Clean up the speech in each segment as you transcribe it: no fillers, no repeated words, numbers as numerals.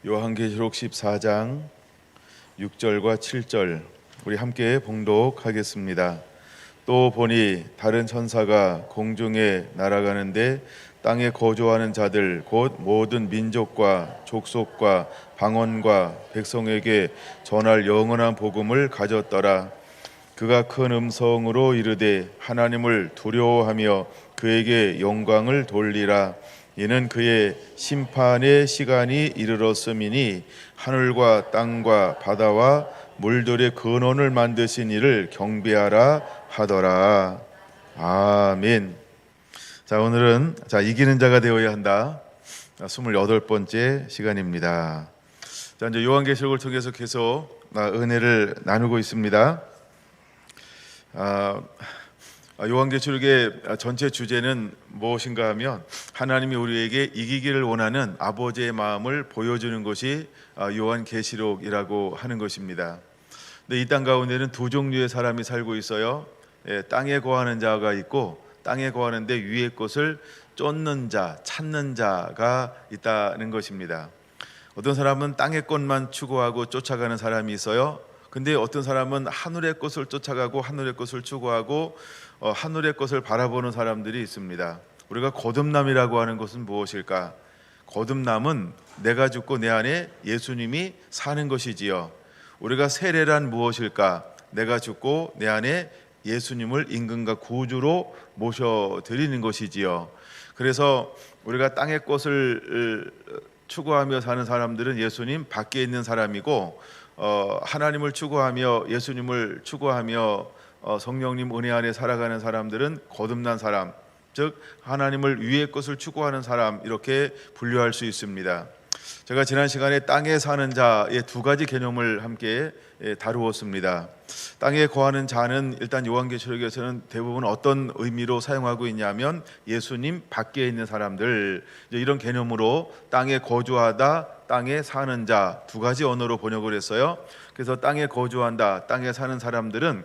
요한계시록 14장 6절과 7절 우리 함께 봉독하겠습니다. 또 보니 다른 천사가 공중에 날아가는데 땅에 거주하는 자들 곧 모든 민족과 족속과 방언과 백성에게 전할 영원한 복음을 가졌더라. 그가 큰 음성으로 이르되 하나님을 두려워하며 그에게 영광을 돌리라. 이는 그의 심판의 시간이 이르렀음이니 하늘과 땅과 바다와 물들의 근원을 만드신 이를 경배하라 하더라. 아멘. 자, 오늘은 이기는 자가 되어야 한다. 28번째 시간입니다. 자, 이제 요한계시록을 통해서 계속 은혜를 나누고 있습니다. 요한계시록의 전체 주제는 무엇인가 하면 하나님이 우리에게 이기기를 원하는 아버지의 마음을 보여주는 것이 요한계시록이라고 하는 것입니다. 근데 이 땅 가운데는 두 종류의 사람이 살고 있어요. 땅에 거하는 자가 있고 땅에 거하는데 위의 것을 쫓는 자, 찾는 자가 있다는 것입니다. 어떤 사람은 땅의 것만 추구하고 쫓아가는 사람이 있어요. 근데 어떤 사람은 하늘의 것을 쫓아가고 하늘의 것을 추구하고 하늘의 것을 바라보는 사람들이 있습니다. 우리가 거듭남이라고 하는 것은 무엇일까? 거듭남은 내가 죽고 내 안에 예수님이 사는 것이지요. 우리가 세례란 무엇일까? 내가 죽고 내 안에 예수님을 임금과 구주로 모셔드리는 것이지요. 그래서 우리가 땅의 것을 추구하며 사는 사람들은 예수님 밖에 있는 사람이고, 하나님을 추구하며 예수님을 추구하며 성령님 은혜 안에 살아가는 사람들은 거듭난 사람, 즉 하나님을 위의 것을 추구하는 사람, 이렇게 분류할 수 있습니다. 제가 지난 시간에 땅에 사는 자의 두 가지 개념을 함께 다루었습니다. 땅에 거하는 자는 일단 요한계시록에서는 대부분 어떤 의미로 사용하고 있냐면 예수님 밖에 있는 사람들, 이런 개념으로 땅에 거주하다, 땅에 사는 자 두 가지 언어로 번역을 했어요. 그래서 땅에 거주한다, 땅에 사는 사람들은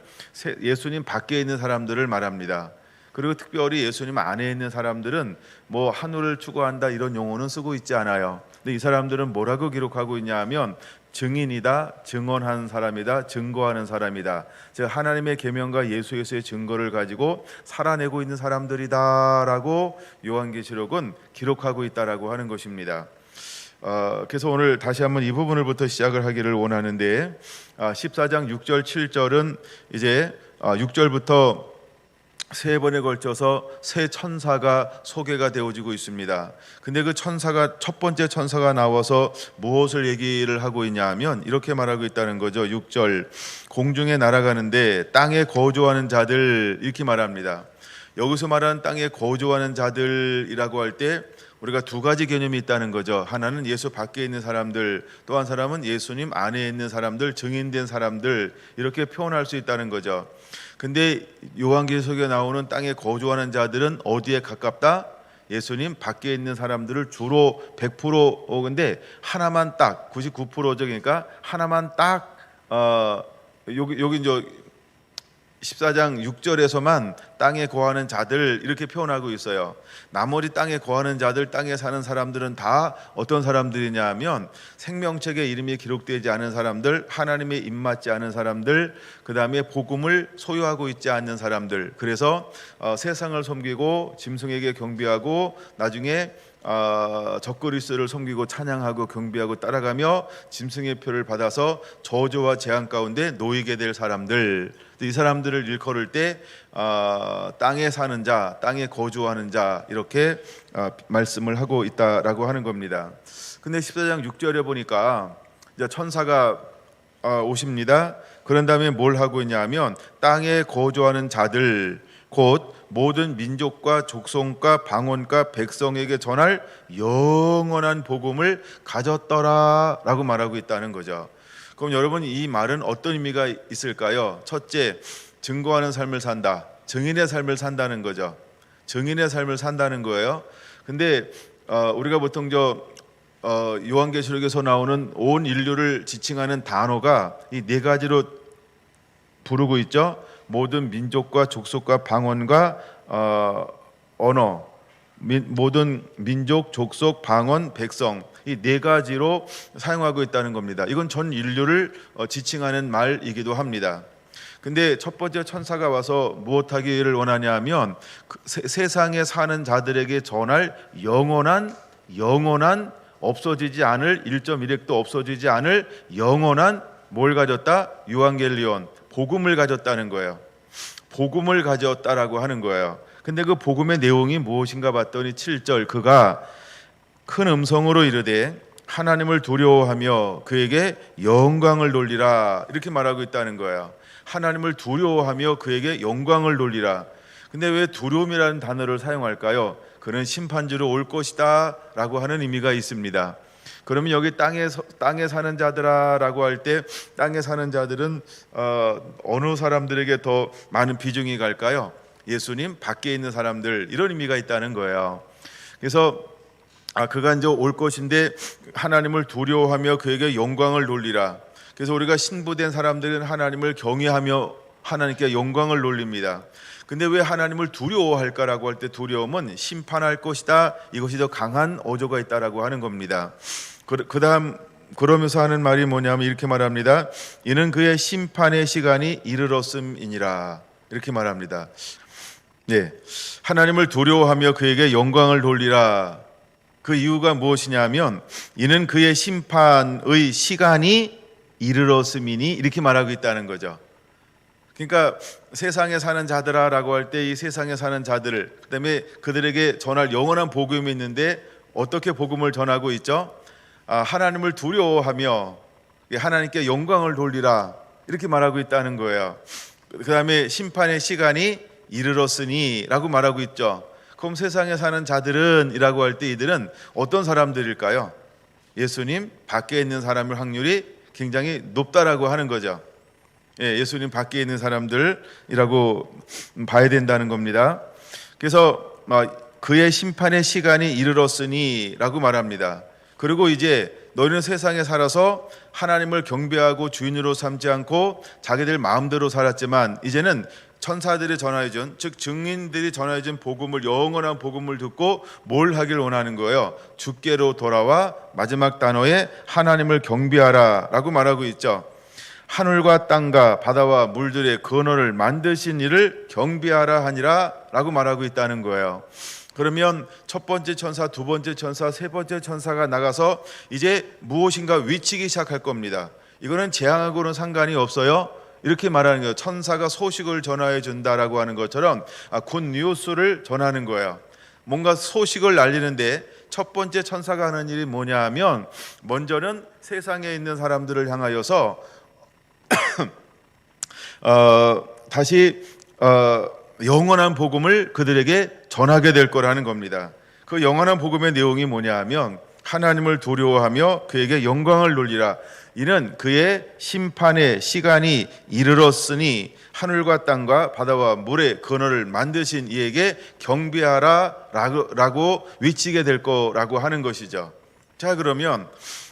예수님 밖에 있는 사람들을 말합니다. 그리고 특별히 예수님 안에 있는 사람들은 뭐 하늘을 추구한다 이런 용어는 쓰고 있지 않아요. 근데 이 사람들은 뭐라고 기록하고 있냐 하면 증인이다, 증언한 사람이다, 증거하는 사람이다. 즉 하나님의 계명과 예수에서의 증거를 가지고 살아내고 있는 사람들이다라고 요한계시록은 기록하고 있다라고 하는 것입니다. 그래서 오늘 다시 한번 이 부분을부터 시작을 하기를 원하는데, 14장 6절 7절은 이제 6절부터 세 번에 걸쳐서 세 천사가 소개가 되어지고 있습니다. 근데 그 천사가, 첫 번째 천사가 나와서 무엇을 얘기를 하고 있냐 하면 이렇게 말하고 있다는 거죠. 6절, 공중에 날아가는데 땅에 거주하는 자들, 이렇게 말합니다. 여기서 말하는 땅에 거주하는 자들이라고 할 때 우리가 두 가지 개념이 있다는 거죠. 하나는 예수 밖에 있는 사람들, 또 한 사람은 예수님 안에 있는 사람들, 증인된 사람들, 이렇게 표현할 수 있다는 거죠. 근데 요한계시록에 나오는 땅에 거주하는 자들은 어디에 가깝다? 예수님 밖에 있는 사람들을 주로 100%, 근데 하나만 딱 99%죠. 그러니까 하나만 딱 여기 이제 14장 6절에서만 땅에 거하는 자들 이렇게 표현하고 있어요. 나머지 땅에 거하는 자들, 땅에 사는 사람들은 다 어떤 사람들이냐 하면 생명책에 이름이 기록되지 않은 사람들, 하나님의 입맞지 않은 사람들, 그 다음에 복음을 소유하고 있지 않는 사람들. 그래서 세상을 섬기고 짐승에게 경배하고 나중에 적그리스도를 섬기고 찬양하고 경배하고 따라가며 짐승의 표를 받아서 저주와 재앙 가운데 놓이게 될 사람들, 이 사람들을 일컬을 때 땅에 사는 자, 땅에 거주하는 자, 이렇게 말씀을 하고 있다라고 하는 겁니다. 근데 14장 6절에 보니까 이제 천사가 오십니다. 그런 다음에 뭘 하고 있냐면 땅에 거주하는 자들, 곧 모든 민족과 족속과 방언과 백성에게 전할 영원한 복음을 가졌더라라고 말하고 있다는 거죠. 그럼 여러분, 이 말은 어떤 의미가 있을까요? 첫째, 증거하는 삶을 산다, 증인의 삶을 산다는 거죠. 증인의 삶을 산다는 거예요. 근데 우리가 보통 요한계시록에서 나오는 온 인류를 지칭하는 단어가 이 네 가지로 부르고 있죠. 모든 민족과 족속과 방언과 언어, 모든 민족, 족속, 방언, 백성 이 네 가지로 사용하고 있다는 겁니다. 이건 전 인류를 지칭하는 말이기도 합니다. 근데 첫 번째 천사가 와서 무엇하기를 원하냐 하면 세상에 사는 자들에게 전할 영원한 없어지지 않을 1.1핵도 없어지지 않을 영원한 뭘 가졌다? 유한겔리온, 복음을 가졌다는 거예요. 복음을 가졌다라고 하는 거예요. 근데 그 복음의 내용이 무엇인가 봤더니 7절 그가 큰 음성으로 이르되 하나님을 두려워하며 그에게 영광을 돌리라 이렇게 말하고 있다는 거예요. 하나님을 두려워하며 그에게 영광을 돌리라. 근데 왜 두려움이라는 단어를 사용할까요? 그는 심판주로 올 것이다 라고 하는 의미가 있습니다. 그러면 여기 땅에 사는 자들아라고 할 때 땅에 사는 자들은 어느 사람들에게 더 많은 비중이 갈까요? 예수님 밖에 있는 사람들, 이런 의미가 있다는 거예요. 그래서 그가 이제 올 것인데 하나님을 두려워하며 그에게 영광을 돌리라. 그래서 우리가 신부된 사람들은 하나님을 경외하며 하나님께 영광을 돌립니다. 근데 왜 하나님을 두려워할까라고 할 때 두려움은 심판할 것이다, 이것이 더 강한 어조가 있다라고 하는 겁니다. 그다음 그러면서 하는 말이 뭐냐면 이렇게 말합니다. 이는 그의 심판의 시간이 이르렀음이니라 이렇게 말합니다. 네, 하나님을 두려워하며 그에게 영광을 돌리라. 그 이유가 무엇이냐면 이는 그의 심판의 시간이 이르렀음이니 이렇게 말하고 있다는 거죠. 그러니까 세상에 사는 자들아라고 할 때 이 세상에 사는 자들을, 그다음에 그들에게 전할 영원한 복음이 있는데 어떻게 복음을 전하고 있죠? 하나님을 두려워하며 하나님께 영광을 돌리라 이렇게 말하고 있다는 거예요. 그다음에 심판의 시간이 이르렀으니 라고 말하고 있죠. 그럼 세상에 사는 자들은 이라고 할 때 이들은 어떤 사람들일까요? 예수님 밖에 있는 사람의 확률이 굉장히 높다라고 하는 거죠. 예수님 밖에 있는 사람들이라고 봐야 된다는 겁니다. 그래서 그의 심판의 시간이 이르렀으니 라고 말합니다. 그리고 이제 너희는 세상에 살아서 하나님을 경배하고 주인으로 삼지 않고 자기들 마음대로 살았지만 이제는 천사들이 전하여준, 즉 증인들이 전하여준 복음을, 영원한 복음을 듣고 뭘 하길 원하는 거예요? 주께로 돌아와 마지막 단어에 하나님을 경배하라 라고 말하고 있죠. 하늘과 땅과 바다와 물들의 근원을 만드신 이를 경배하라 하니라 라고 말하고 있다는 거예요. 그러면 첫 번째 천사, 두 번째 천사, 세 번째 천사가 나가서 이제 무엇인가 외치기 시작할 겁니다. 이거는 재앙하고는 상관이 없어요. 이렇게 말하는 거예요. 천사가 소식을 전하여 준다라고 하는 것처럼 굿 뉴스를 전하는 거예요. 뭔가 소식을 알리는데 첫 번째 천사가 하는 일이 뭐냐 하면 먼저는 세상에 있는 사람들을 향하여서 다시 영원한 복음을 그들에게 전하게 될 거라는 겁니다. 그 영원한 복음의 내용이 뭐냐 하면 하나님을 두려워하며 그에게 영광을 돌리라. 이는 그의 심판의 시간이 이르렀으니 하늘과 땅과 바다와 물의 근원을 만드신 이에게 경배하라 라고 외치게 될 거라고 하는 것이죠. 자, 그러면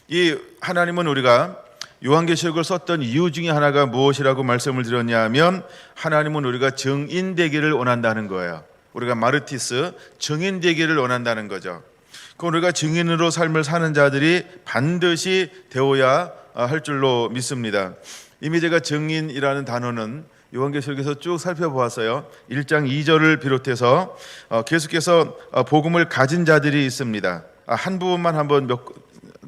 이 하나님은 우리가 요한계시록을 썼던 이유 중에 하나가 무엇이라고 말씀을 드렸냐 하면 하나님은 우리가 증인되기를 원한다는 거예요. 우리가 마르티스, 증인되기를 원한다는 거죠. 우리가 증인으로 삶을 사는 자들이 반드시 되어야 할 줄로 믿습니다. 이미 제가 증인이라는 단어는 요한계시록에서 쭉 살펴보았어요. 1장 2절을 비롯해서 계속해서 복음을 가진 자들이 있습니다. 한 부분만 한번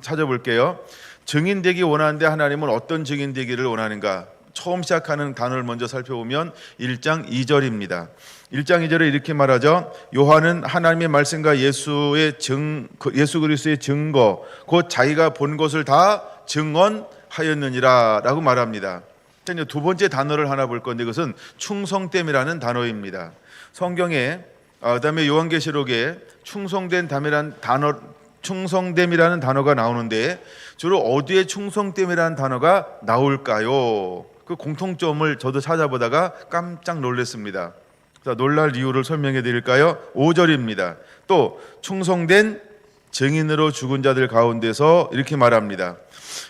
찾아볼게요. 증인되기 원하는데 하나님은 어떤 증인되기를 원하는가? 처음 시작하는 단어를 먼저 살펴보면 1장 2절입니다. 1장 2절에 이렇게 말하죠. 요한은 하나님의 말씀과 예수 그리스도의 증거, 곧 자기가 본 것을 다 증언하였느니라 라고 말합니다. 이제 두 번째 단어를 하나 볼 건데 그것은 충성됨이라는 단어입니다. 성경에 그다음에 요한계시록에 충성됨이라는 단어가 나오는데 주로 어디에 충성됨이라는 단어가 나올까요? 그 공통점을 저도 찾아보다가 깜짝 놀랐습니다. 자, 놀랄 이유를 설명해 드릴까요? 5절입니다. 또 충성된 증인으로 죽은 자들 가운데서 이렇게 말합니다.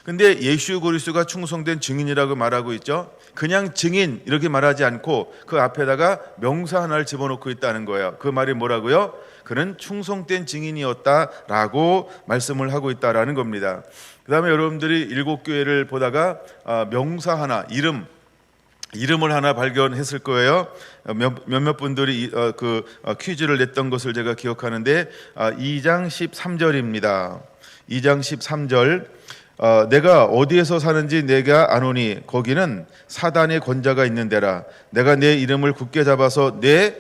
근데 예수 그리스도가 충성된 증인이라고 말하고 있죠. 그냥 증인 이렇게 말하지 않고 그 앞에다가 명사 하나를 집어넣고 있다는 거예요. 그 말이 뭐라고요? 그는 충성된 증인이었다라고 말씀을 하고 있다라는 겁니다. 그 다음에 여러분들이 일곱 교회를 보다가 명사 하나, 이름을 하나 발견했을 거예요. 몇몇 분들이 퀴즈를 냈던 것을 제가 기억하는데 2장 13절입니다. 2장 13절 내가 어디에서 사는지 내가 아노니 거기는 사단의 권자가 있는 데라. 내가 내 이름을 굳게 잡아서 내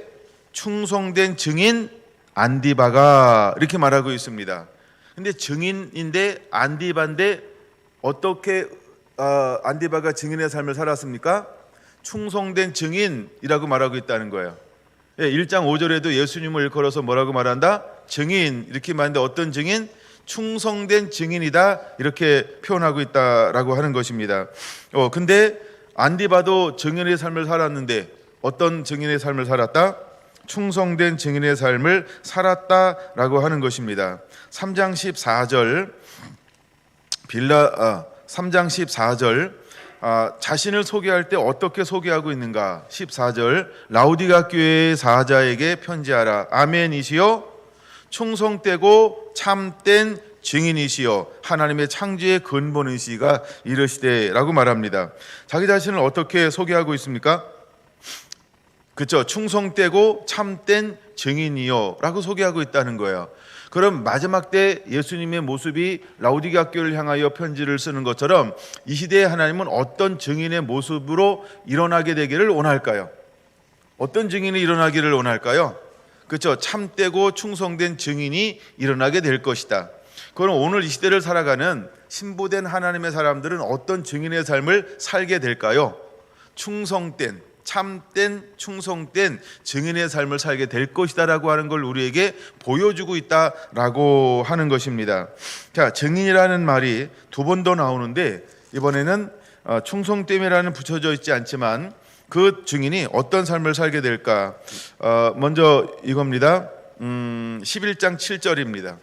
충성된 증인 안디바가 이렇게 말하고 있습니다. 근데 증인인데 안디바인데 어떻게 안디바가 증인의 삶을 살았습니까? 충성된 증인이라고 말하고 있다는 거예요. 1장 5절에도 예수님을 일컬어서 뭐라고 말한다? 증인 이렇게 말하는데 어떤 증인? 충성된 증인이다 이렇게 표현하고 있다라고 하는 것입니다. 근데 안디바도 증인의 삶을 살았는데 어떤 증인의 삶을 살았다? 충성된 증인의 삶을 살았다라고 하는 것입니다. 3장 14절 3장 14절 자신을 소개할 때 어떻게 소개하고 있는가? 14절 라우디가 교회의 사자에게 편지하라. 아멘이시요 충성되고 참된 증인이시여 하나님의 창조의 근본이시가 이르시되라고 말합니다. 자기 자신을 어떻게 소개하고 있습니까? 그렇죠. 충성되고 참된 증인이여라고 소개하고 있다는 거예요. 그럼 마지막 때 예수님의 모습이 라우디게아 교회를 향하여 편지를 쓰는 것처럼 이 시대에 하나님은 어떤 증인의 모습으로 일어나게 되기를 원할까요? 어떤 증인이 일어나기를 원할까요? 그렇죠. 참되고 충성된 증인이 일어나게 될 것이다. 그럼 오늘 이 시대를 살아가는 신부된 하나님의 사람들은 어떤 증인의 삶을 살게 될까요? 충성된, 참된, 충성된 증인의 삶을 살게 될 것이다라고 하는 걸 우리에게 보여주고 있다라고 하는 것입니다. 자, 증인이라는 말이 두 번 더 나오는데 이번에는 충성됨이라는 붙여져 있지 않지만 그 증인이 어떤 삶을 살게 될까? 먼저 이겁니다. 11장 7절입니다.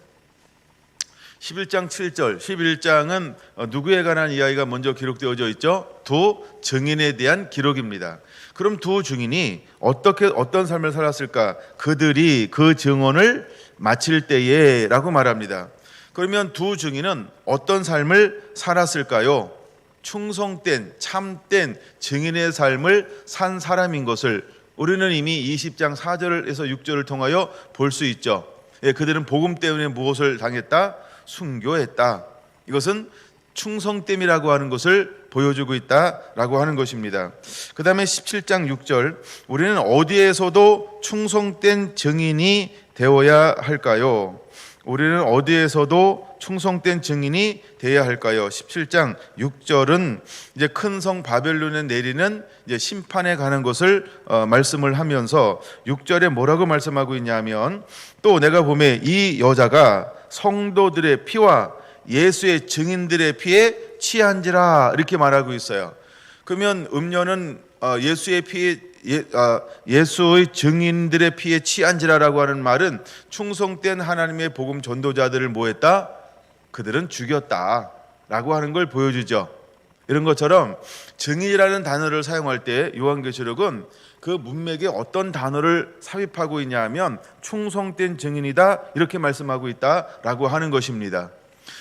11장 7절. 11장은 누구에 관한 이야기가 먼저 기록되어져 있죠? 두 증인에 대한 기록입니다. 그럼 두 증인이 어떤 삶을 살았을까? 그들이 그 증언을 마칠 때에라고 말합니다. 그러면 두 증인은 어떤 삶을 살았을까요? 충성된, 참된 증인의 삶을 산 사람인 것을 우리는 이미 20장 4절에서 6절을 통하여 볼 수 있죠. 그들은 복음 때문에 무엇을 당했다? 순교했다. 이것은 충성됨이라고 하는 것을 보여주고 있다라고 하는 것입니다. 그 다음에 17장 6절 우리는 어디에서도 충성된 증인이 되어야 할까요? 우리는 어디에서도 충성된 증인이 되어야 할까요? 17장 6절은 이제 큰 성 바벨론에 내리는 이제 심판에 관한 것을 말씀을 하면서 6절에 뭐라고 말씀하고 있냐면 또 내가 보매 이 여자가 성도들의 피와 예수의 증인들의 피에 취한지라 이렇게 말하고 있어요. 그러면 음녀는 예수의 피에 예수의 증인들의 피에 취한지라라고 하는 말은 충성된 하나님의 복음 전도자들을 뭐했다? 그들은 죽였다라고 하는 걸 보여주죠. 이런 것처럼 증인이라는 단어를 사용할 때 요한계시록은 그 문맥에 어떤 단어를 삽입하고 있냐 하면 충성된 증인이다 이렇게 말씀하고 있다라고 하는 것입니다.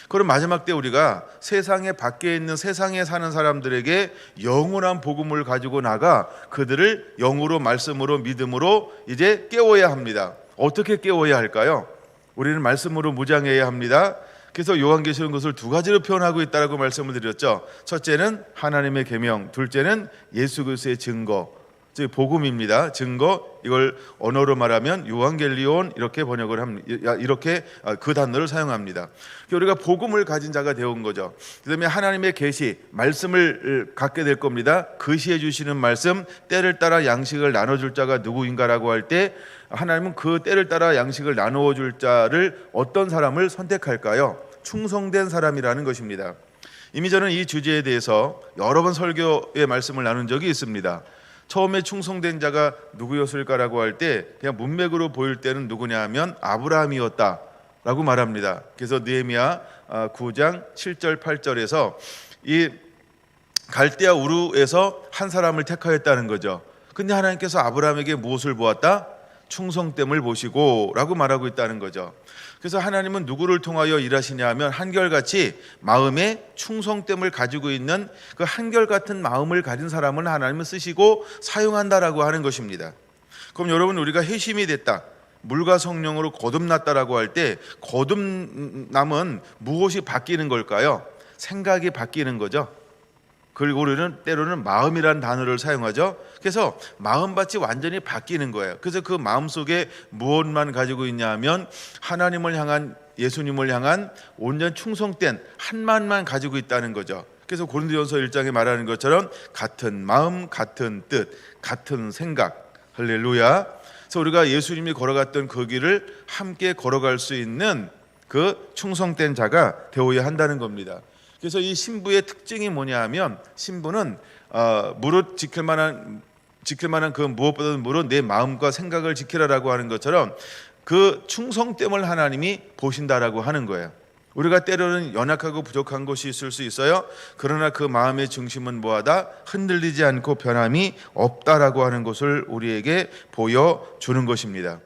그럼 마지막 때 우리가 세상에 밖에 있는 세상에 사는 사람들에게 영원한 복음을 가지고 나가 그들을 영으로 말씀으로 믿음으로 이제 깨워야 합니다. 어떻게 깨워야 할까요? 우리는 말씀으로 무장해야 합니다. 그래서 요한계시록은 것을 두 가지로 표현하고 있다고 말씀을 드렸죠. 첫째는 하나님의 계명, 둘째는 예수 그리스도의 증거, 즉 복음입니다. 증거, 이걸 언어로 말하면 요한겔리온 이렇게 번역을 합니다. 이렇게 그 단어를 사용합니다. 우리가 복음을 가진 자가 되어온 거죠. 그다음에 하나님의 계시, 말씀을 갖게 될 겁니다. 계시해 주시는 말씀, 때를 따라 양식을 나눠줄 자가 누구인가라고 할 때 하나님은 그 때를 따라 양식을 나누어 줄 자를 어떤 사람을 선택할까요? 충성된 사람이라는 것입니다. 이미 저는 이 주제에 대해서 여러 번 설교의 말씀을 나눈 적이 있습니다. 처음에 충성된 자가 누구였을까라고 할 때 그냥 문맥으로 보일 때는 누구냐 하면 아브라함이었다. 라고 말합니다. 그래서 느헤미야 9장 7절 8절에서 이 갈대아 우르에서 한 사람을 택하였다는 거죠. 근데 하나님께서 아브라함에게 무엇을 보았다? 충성됨을 보시고 라고 말하고 있다는 거죠. 그래서 하나님은 누구를 통하여 일하시냐 하면 한결같이 마음에 충성됨을 가지고 있는 그 한결같은 마음을 가진 사람을 하나님은 쓰시고 사용한다라고 하는 것입니다. 그럼 여러분, 우리가 회심이 됐다, 물과 성령으로 거듭났다라고 할 때 거듭남은 무엇이 바뀌는 걸까요? 생각이 바뀌는 거죠. 그리고 우리는 때로는 마음이라는 단어를 사용하죠. 그래서 마음밭이 완전히 바뀌는 거예요. 그래서 그 마음속에 무엇만 가지고 있냐 하면 하나님을 향한, 예수님을 향한 온전 충성된 한 마음만 가지고 있다는 거죠. 그래서 고린도전서 1장에 말하는 것처럼 같은 마음, 같은 뜻, 같은 생각. 할렐루야. 그래서 우리가 예수님이 걸어갔던 그 길을 함께 걸어갈 수 있는 그 충성된 자가 되어야 한다는 겁니다. 그래서 이 신부의 특징이 뭐냐 하면, 신부는 무릇 지킬 만한 그 무엇보다도 무릇 내 마음과 생각을 지키라라고 하는 것처럼 그 충성됨을 하나님이 보신다라고 하는 거예요. 우리가 때로는 연약하고 부족한 것이 있을 수 있어요. 그러나 그 마음의 중심은 뭐하다? 흔들리지 않고 변함이 없다라고 하는 것을 우리에게 보여주는 것입니다.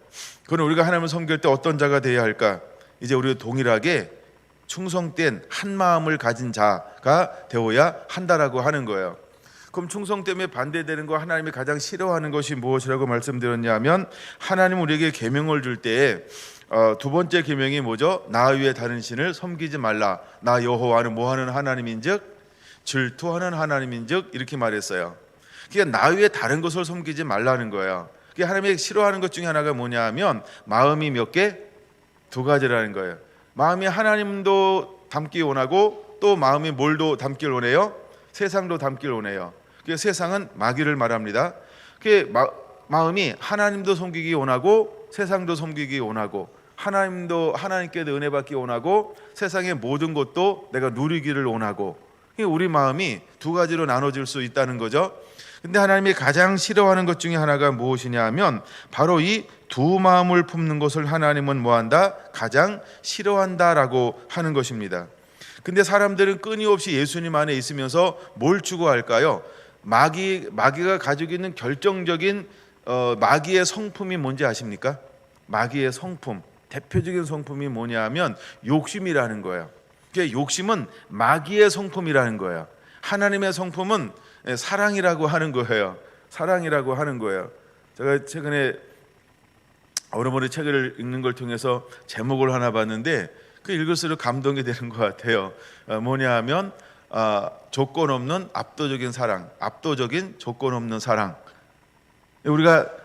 그럼 우리가 하나님을 섬길 때 어떤 자가 되어야 할까? 이제 우리가 동일하게 충성된 한 마음을 가진 자가 되어야 한다라고 하는 거예요. 그럼 충성됨에 반대되는 거, 하나님이 가장 싫어하는 것이 무엇이라고 말씀드렸냐면, 하나님 우리에게 계명을 줄 때에 두 번째 계명이 뭐죠? 나 외에 다른 신을 섬기지 말라. 나 여호와는 뭐하는 하나님인즉 질투하는 하나님인즉 이렇게 말했어요. 그러니까 나 외에 다른 것을 섬기지 말라는 거예요. 그러니까 하나님이 싫어하는 것 중에 하나가 뭐냐 하면 마음이 몇 개? 두 가지라는 거예요. 마음이 하나님도 담기 원하고 또 마음이 뭘도 담기를 원해요? 세상도 담기를 원해요. 그래서 세상은 마귀를 말합니다. 마음이 하나님도 섬기기 원하고 세상도 섬기기 원하고 하나님께도 은혜 받기 원하고 세상의 모든 것도 내가 누리기를 원하고, 우리 마음이 두 가지로 나눠질 수 있다는 거죠. 근데 하나님이 가장 싫어하는 것 중에 하나가 무엇이냐 하면 바로 이 두 마음을 품는 것을 하나님은 뭐한다? 가장 싫어한다라고 하는 것입니다. 근데 사람들은 끊임없이 예수님 안에 있으면서 뭘 추구할까요? 마귀가 가지고 있는 결정적인 마귀의 성품이 뭔지 아십니까? 마귀의 성품, 대표적인 성품이 뭐냐 하면 욕심이라는 거예요. 욕심은 마귀의 성품이라는 거예요. 하나님의 성품은 사랑이라고 하는 거예요. 사랑이라고 하는 거예요. 제가 최근에 어머니 책을 읽는 걸 통해서 제목을 하나 봤는데 그 읽을수록 감동이 되는 것 같아요. 뭐냐 하면 조건 없는 압도적인 사랑, 압도적인 조건 없는 사랑.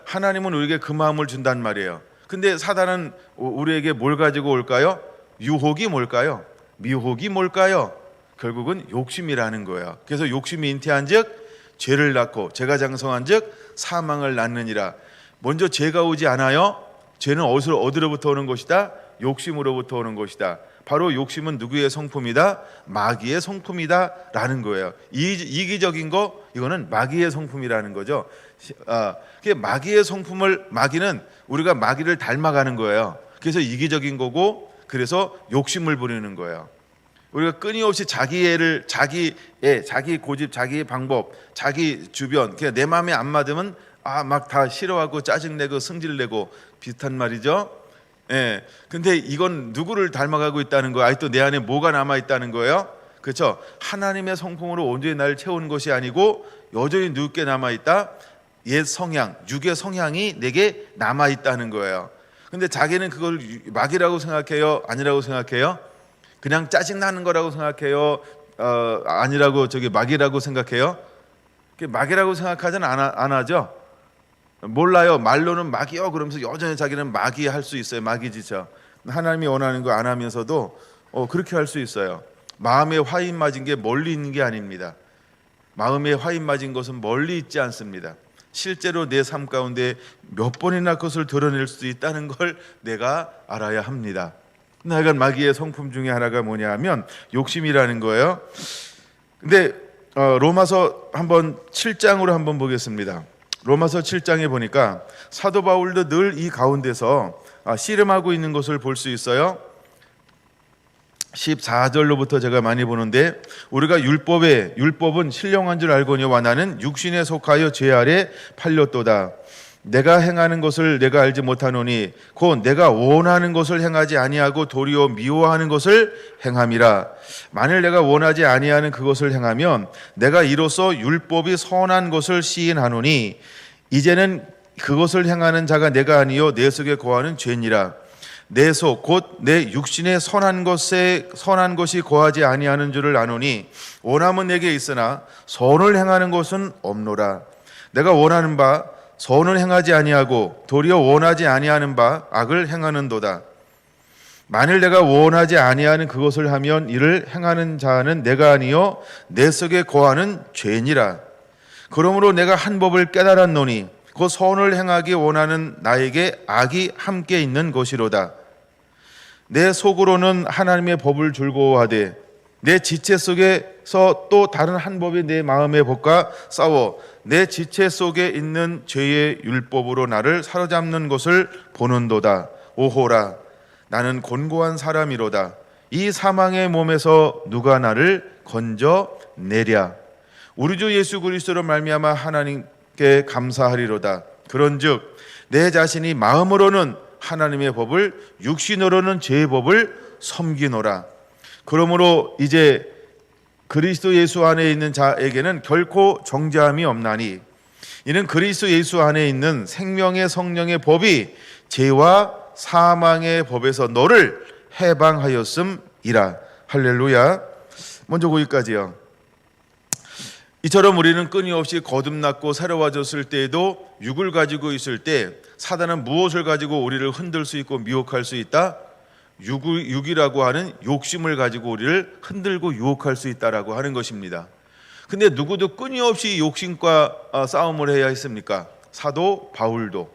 하나님은 우리에게 그 마음을 준단 말이에요. 근데 사단은 우리에게 뭘 가지고 올까요? 유혹이 뭘까요? 미혹이 뭘까요? 결국은 욕심이라는 거예요. 그래서 욕심이 잉태한즉 죄를 낳고 죄가 장성한즉 사망을 낳느니라. 먼저 죄가 오지 않아요. 죄는 어디로부터 오는 것이다? 욕심으로부터 오는 것이다. 바로 욕심은 누구의 성품이다? 마귀의 성품이다 라는 거예요. 이기적인 거, 이거는 마귀의 성품이라는 거죠. 마귀의 성품을, 마귀는 우리가 마귀를 닮아가는 거예요. 그래서 이기적인 거고, 그래서 욕심을 부리는 거예요. 우리가 끊임없이 자기 고집, 자기의 방법, 자기 주변, 그냥 내 마음에 안 맞으면 막 다 싫어하고 짜증내고 승질내고 비슷한 말이죠. 근데 이건 누구를 닮아가고 있다는 거예요? 아직도 내 안에 뭐가 남아 있다는 거예요? 그렇죠? 하나님의 성품으로 온전히 나를 채우는 것이 아니고 여전히 누구께 남아 있다? 옛 성향, 육의 성향이 내게 남아 있다는 거예요. 근데 자기는 그걸 마귀라고 생각해요? 아니라고 생각해요? 그냥 짜증나는 거라고 생각해요? 아니라고 마귀라고 생각해요? 마귀라고 생각하진 안 하죠? 몰라요. 말로는 마귀요 그러면서 여전히 자기는 마귀 할 수 있어요. 마귀지죠. 하나님이 원하는 거 안 하면서도 그렇게 할 수 있어요. 마음에 화인 맞은 게 멀리 있는 게 아닙니다. 마음에 화인 맞은 것은 멀리 있지 않습니다. 실제로 내 삶 가운데 몇 번이나 그것을 드러낼 수 있다는 걸 내가 알아야 합니다. 하여간 마귀의 성품 중에 하나가 뭐냐 하면 욕심이라는 거예요. 근데 로마서 7장으로 한번 보겠습니다. 로마서 7장에 보니까 사도 바울도 늘 이 가운데서 씨름하고 있는 것을 볼 수 있어요. 14절로부터 제가 많이 보는데, 우리가 율법은 신령한 줄 알거니와 나는 육신에 속하여 죄 아래 팔렸도다. 내가 행하는 것을 내가 알지 못하노니 곧 내가 원하는 것을 행하지 아니하고 도리어 미워하는 것을 행함이라. 만일 내가 원하지 아니하는 그것을 행하면 내가 이로써 율법이 선한 것을 시인하노니 이제는 그것을 행하는 자가 내가 아니요 내 속에 거하는 죄니라. 내 속 곧 내 육신에 선한 것이 거하지 아니하는 줄을 아노니 원함은 내게 있으나 선을 행하는 것은 없노라. 내가 원하는 바 선을 행하지 아니하고 도리어 원하지 아니하는 바 악을 행하는도다. 만일 내가 원하지 아니하는 그것을 하면 이를 행하는 자는 내가 아니요 내 속에 거하는 죄니라. 그러므로 내가 한 법을 깨달았노니 그 선을 행하기 원하는 나에게 악이 함께 있는 것이로다. 내 속으로는 하나님의 법을 즐거워하되 내 지체 속에서 또 다른 한 법이 내 마음의 법과 싸워 내 지체 속에 있는 죄의 율법으로 나를 사로잡는 것을 보는도다. 오호라, 나는 곤고한 사람이로다. 이 사망의 몸에서 누가 나를 건져내랴. 우리 주 예수 그리스도로 말미암아 하나님께 감사하리로다. 그런즉 내 자신이 마음으로는 하나님의 법을, 육신으로는 죄의 법을 섬기노라. 그러므로 이제 그리스도 예수 안에 있는 자에게는 결코 정죄함이 없나니 이는 그리스도 예수 안에 있는 생명의 성령의 법이 죄와 사망의 법에서 너를 해방하였음이라. 할렐루야. 먼저 거기까지요. 이처럼 우리는 끊임없이 거듭났고 새로워졌을 때에도 육을 가지고 있을 때 사단은 무엇을 가지고 우리를 흔들 수 있고 미혹할 수 있다? 육이라고 하는 욕심을 가지고 우리를 흔들고 유혹할 수 있다라고 하는 것입니다. 근데 누구도 끊임없이 욕심과 싸움을 해야 했습니까? 사도 바울도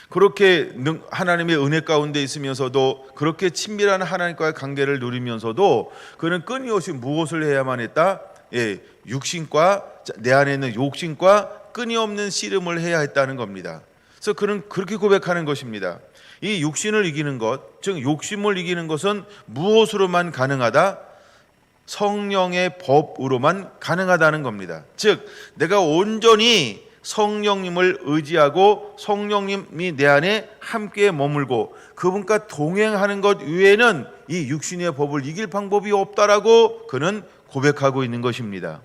그렇게 하나님의 은혜 가운데 있으면서도 그렇게 친밀한 하나님과의 관계를 누리면서도 그는 끊임없이 무엇을 해야만 했다? 육신과 내 안에 있는 욕심과 끊임없는 씨름을 해야 했다는 겁니다. 그래서 그는 그렇게 고백하는 것입니다. 이 육신을 이기는 것, 즉 욕심을 이기는 것은 무엇으로만 가능하다? 성령의 법으로만 가능하다는 겁니다. 즉 내가 온전히 성령님을 의지하고 성령님이 내 안에 함께 머물고 그분과 동행하는 것 외에는 이 육신의 법을 이길 방법이 없다라고 그는 고백하고 있는 것입니다.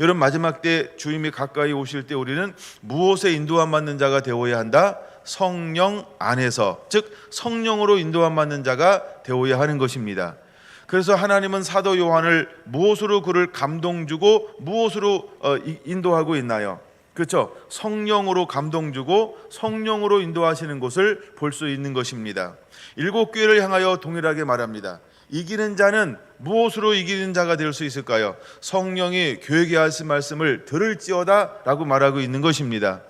여러분, 마지막 때 주님이 가까이 오실 때 우리는 무엇에 인도함 받는 자가 되어야 한다? 성령 안에서, 즉 성령으로 인도함 받는 자가 되어야 하는 것입니다. 그래서 하나님은 사도 요한을 무엇으로 그를 감동 주고 무엇으로 인도하고 있나요? 그렇죠? 성령으로 감동 주고 성령으로 인도하시는 것을 볼 수 있는 것입니다. 7교회를 향하여 동일하게 말합니다. 이기는 자는 무엇으로 이기는 자가 될 수 있을까요? 성령이 교회에게 하신 말씀을 들을지어다 라고 말하고 있는 것입니다.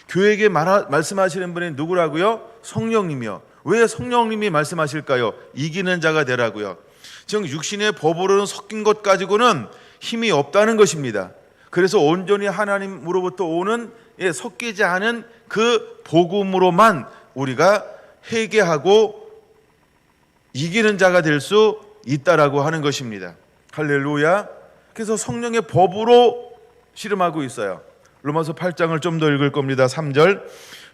교회에게 말씀하시는 분이 누구라고요? 성령님이요. 왜 성령님이 말씀하실까요? 이기는 자가 되라고요. 즉 육신의 법으로는 섞인 것 가지고는 힘이 없다는 것입니다. 그래서 온전히 하나님으로부터 오는 섞이지 않은 그 복음으로만 우리가 회개하고 이기는 자가 될 수 있다라고 하는 것입니다. 할렐루야. 그래서 성령의 법으로 씨름하고 있어요. 로마서 8장을 좀 더 읽을 겁니다. 3절.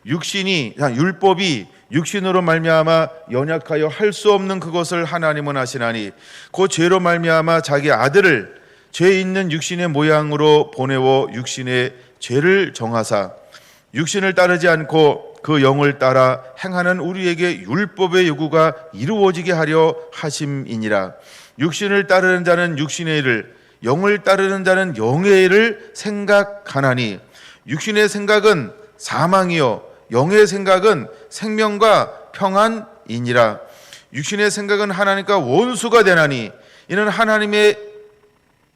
율법이 육신으로 말미암아 연약하여 할 수 없는 그것을 하나님은 하시나니 그 죄로 말미암아 자기 아들을 죄 있는 육신의 모양으로 보내어 육신의 죄를 정하사 육신을 따르지 않고 그 영을 따라 행하는 우리에게 율법의 요구가 이루어지게 하려 하심이니라. 육신을 따르는 자는 육신의 일을, 영을 따르는 자는 영의 일을 생각하나니 육신의 생각은 사망이요 영의 생각은 생명과 평안이니라. 육신의 생각은 하나님과 원수가 되나니 이는 하나님의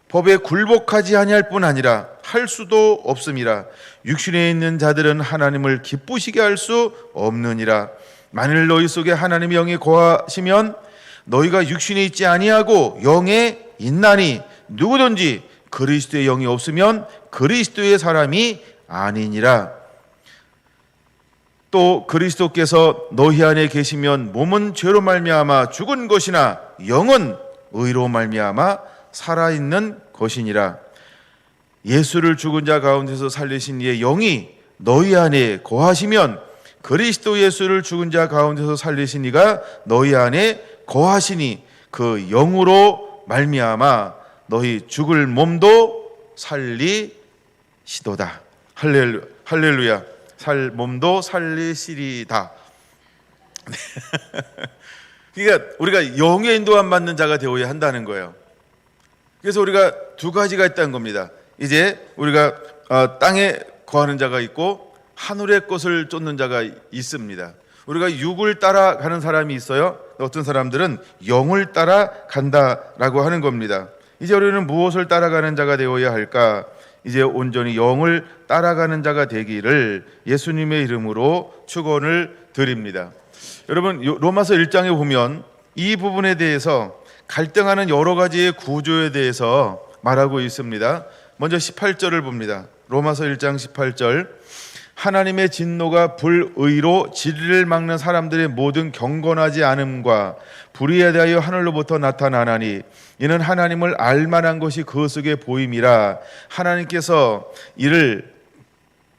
법에 굴복하지 아니할 뿐 아니라 할 수도 없음이라. 육신에 있는 자들은 하나님을 기쁘시게 할 수 없느니라. 만일 너희 속에 하나님의 영이 거하시면 너희가 육신에 있지 아니하고 영에 있나니 누구든지 그리스도의 영이 없으면 그리스도의 사람이 아니니라. 또 그리스도께서 너희 안에 계시면 몸은 죄로 말미암아 죽은 것이나 영은 의로 말미암아 살아있는 것이니라. 예수를 죽은 자 가운데서 살리신 이의 영이 너희 안에 거하시면 그리스도 예수를 죽은 자 가운데서 살리신 이가 너희 안에 거하시니 그 영으로 말미암아 너희 죽을 몸도 살리시도다. 할렐루야. 몸도 살리시리다. 그러니까 우리가 영의 인도함 받는 자가 되어야 한다는 거예요. 그래서 우리가 두 가지가 있다는 겁니다. 이제 우리가 땅에 거하는 자가 있고 하늘의 것을 쫓는 자가 있습니다. 우리가 육을 따라가는 사람이 있어요. 어떤 사람들은 영을 따라간다라고 하는 겁니다. 이제 우리는 무엇을 따라가는 자가 되어야 할까? 이제 온전히 영을 따라가는 자가 되기를 예수님의 이름으로 축원을 드립니다. 여러분, 로마서 1장에 보면 이 부분에 대해서 갈등하는 여러 가지의 구조에 대해서 말하고 있습니다. 먼저 18절을 봅니다. 로마서 1장 18절. 하나님의 진노가 불의로 진리를 막는 사람들의 모든 경건하지 않음과 불의에 대하여 하늘로부터 나타나나니 이는 하나님을 알만한 것이 그 속에 보임이라. 하나님께서 이를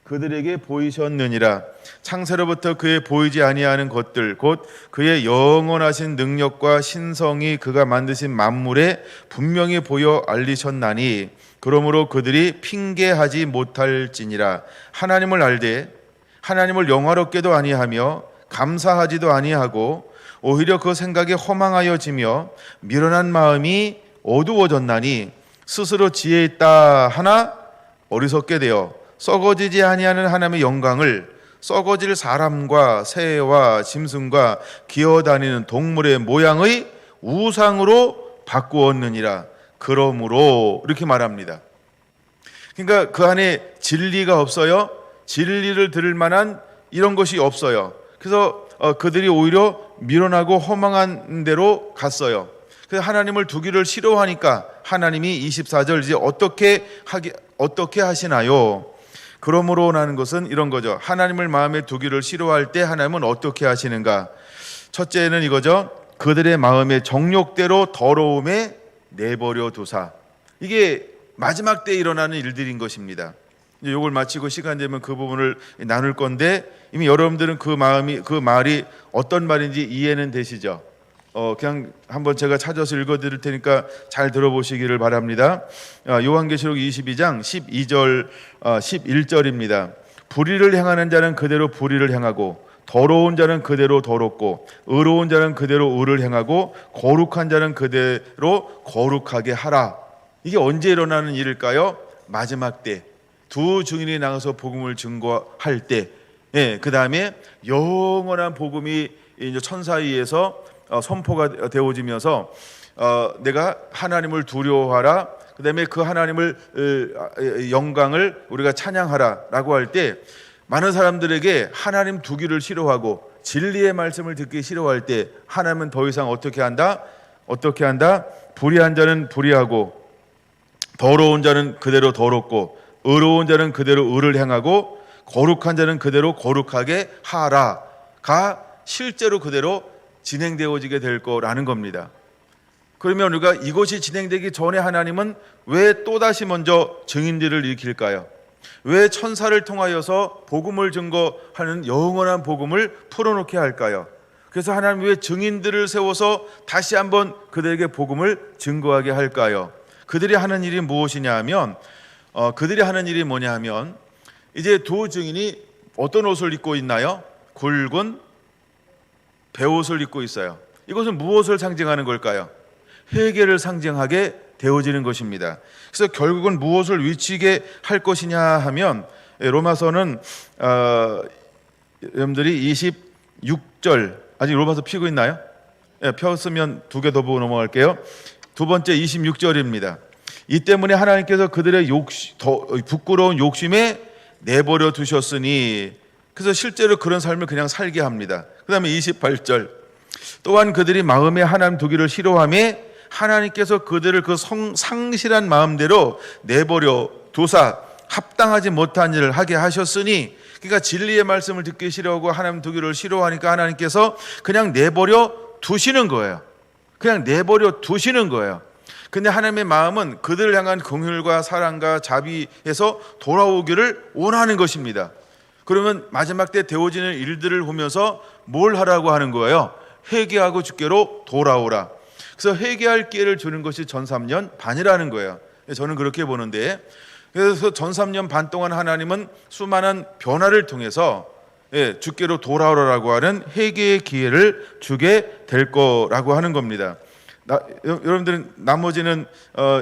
그들에게 보이셨느니라. 창세로부터 그의 보이지 아니하는 것들 곧 그의 영원하신 능력과 신성이 그가 만드신 만물에 분명히 보여 알리셨나니 그러므로 그들이 핑계하지 못할지니라. 하나님을 알되 하나님을 영화롭게도 아니하며 감사하지도 아니하고 오히려 그 생각에 허망하여지며 미련한 마음이 어두워졌나니 스스로 지혜 있다 하나 어리석게 되어 썩어지지 아니하는 하나님의 영광을 썩어질 사람과 새와 짐승과 기어다니는 동물의 모양의 우상으로 바꾸었느니라. 그러므로 이렇게 말합니다. 그러니까 그 안에 진리가 없어요. 진리를 들을 만한 이런 것이 없어요. 그래서 그들이 오히려 미련하고 허망한 데로 갔어요. 그래서 하나님을 두기를 싫어하니까 하나님이 24절 이제 어떻게 하시나요? 그러므로라는 것은 이런 거죠. 하나님을 마음에 두기를 싫어할 때 하나님은 어떻게 하시는가? 첫째는 이거죠. 그들의 마음의 정욕대로 더러움에 내버려 두사. 이게 마지막 때 일어나는 일들인 것입니다. 이걸 마치고 시간 되면 그 부분을 나눌 건데 이미 여러분들은 그 말이 어떤 말인지 이해는 되시죠? 그냥 한번 제가 찾아서 읽어드릴 테니까 잘 들어보시기를 바랍니다. 요한계시록 22장 12절 11절입니다. 불의를 행하는 자는 그대로 불의를 행하고 더러운 자는 그대로 더럽고 의로운 자는 그대로 의를 행하고 거룩한 자는 그대로 거룩하게 하라. 이게 언제 일어나는 일일까요? 마지막 때 두 증인이 나가서 복음을 증거할 때, 그 다음에 영원한 복음이 이제 천사위에서 선포가 되어지면서 내가 하나님을 두려워하라. 그 다음에 그 하나님을 영광을 우리가 찬양하라라고 할 때 많은 사람들에게 하나님 두기를 싫어하고 진리의 말씀을 듣기 싫어할 때 하나님은 더 이상 어떻게 한다? 불의한 자는 불의하고 더러운 자는 그대로 더럽고 의로운 자는 그대로 의를 행하고 거룩한 자는 그대로 거룩하게 하라가 실제로 그대로 진행되어지게 될 거라는 겁니다. 그러면 우리가 이것이 진행되기 전에 하나님은 왜 또다시 먼저 증인들을 일으킬까요? 왜 천사를 통하여서 복음을 증거하는 영원한 복음을 풀어놓게 할까요? 그래서 하나님 왜 증인들을 세워서 다시 한번 그들에게 복음을 증거하게 할까요? 그들이 하는 일이 무엇이냐 하면 그들이 하는 일이 뭐냐 하면 이제 두 증인이 어떤 옷을 입고 있나요? 굵은 베옷을 입고 있어요. 이것은 무엇을 상징하는 걸까요? 회개를 상징하게 되어지는 것입니다. 그래서 결국은 무엇을 위치게 할 것이냐 하면 로마서는 여러분들이 26절 아직 로마서 피고 있나요? 폈으면 두 개 더 보고 넘어갈게요. 두 번째 26절입니다. 이 때문에 하나님께서 그들의 부끄러운 욕심에 내버려 두셨으니, 그래서 실제로 그런 삶을 그냥 살게 합니다. 그 다음에 28절 또한 그들이 마음에 하나님 두기를 싫어하며 하나님께서 그들을 그 상실한 마음대로 내버려 두사 합당하지 못한 일을 하게 하셨으니, 그러니까 진리의 말씀을 듣기 싫어하고 하나님 두기를 싫어하니까 하나님께서 그냥 내버려 두시는 거예요. 그냥 내버려 두시는 거예요. 근데 하나님의 마음은 그들을 향한 긍휼과 사랑과 자비에서 돌아오기를 원하는 것입니다. 그러면 마지막 때 되어지는 일들을 보면서 뭘 하라고 하는 거예요? 회개하고 주께로 돌아오라. 그래서 회개할 기회를 주는 것이 전 3년 반이라는 거예요. 저는 그렇게 보는데, 그래서 전 3년 반 동안 하나님은 수많은 변화를 통해서 주께로 돌아오라고 하는 회개의 기회를 주게 될 거라고 하는 겁니다. 여러분들은 나머지는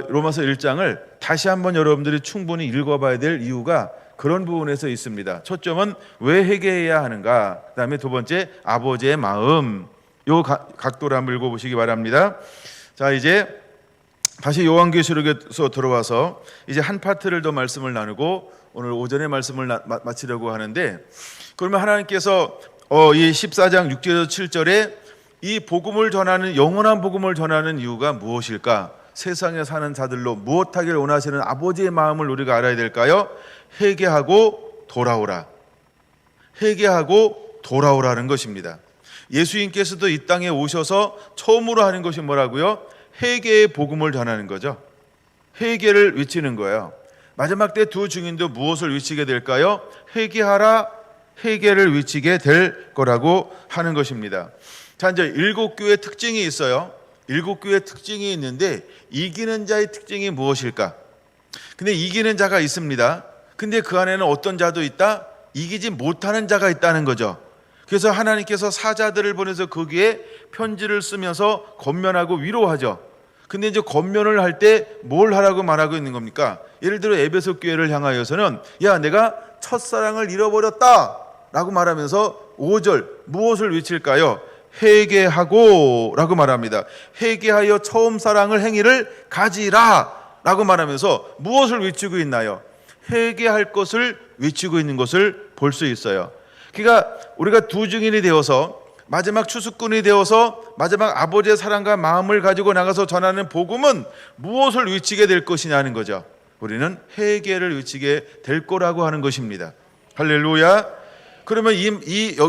로마서 1장을 다시 한번 여러분들이 충분히 읽어봐야 될 이유가 그런 부분에서 있습니다. 초점은 왜 회개해야 하는가, 그 다음에 두 번째 아버지의 마음, 요 각도를 한번 읽어보시기 바랍니다. 자, 이제 다시 요한계시록에서 들어와서 이제 한 파트를 더 말씀을 나누고 오늘 오전에 말씀을 마치려고 하는데, 그러면 하나님께서 이 14장 6절에서 7절에 이 복음을 전하는, 영원한 복음을 전하는 이유가 무엇일까? 세상에 사는 자들로 무엇하기를 원하시는 아버지의 마음을 우리가 알아야 될까요? 회개하고 돌아오라. 회개하고 돌아오라는 것입니다. 예수님께서도 이 땅에 오셔서 처음으로 하는 것이 뭐라고요? 회개의 복음을 전하는 거죠. 회개를 외치는 거예요. 마지막 때 두 증인도 무엇을 외치게 될까요? 회개하라, 회개를 외치게 될 거라고 하는 것입니다. 자, 이제 7교회의 특징이 있어요. 7교회의 특징이 있는데 이기는 자의 특징이 무엇일까? 근데 이기는 자가 있습니다. 근데 그 안에는 어떤 자도 있다? 이기지 못하는 자가 있다는 거죠. 그래서 하나님께서 사자들을 보내서 거기에 편지를 쓰면서 권면하고 위로하죠. 근데 이제 권면을 할 때 뭘 하라고 말하고 있는 겁니까? 예를 들어 에베소 교회를 향하여서는 야, 내가 첫사랑을 잃어버렸다 라고 말하면서 5절 무엇을 외칠까요? 회개하고 라고 말합니다. 회개하여 처음 사랑을 행위를 가지라 라고 말하면서 무엇을 외치고 있나요? 회개할 것을 외치고 있는 것을 볼 수 있어요. 그러니까 우리가 두 증인이 되어서 마지막 추수꾼이 되어서 마지막 아버지의 사랑과 마음을 가지고 나가서 전하는 복음은 무엇을 외치게 될 것이냐는 거죠. 우리는 회개를 외치게 될 거라고 하는 것입니다. 할렐루야. 그러면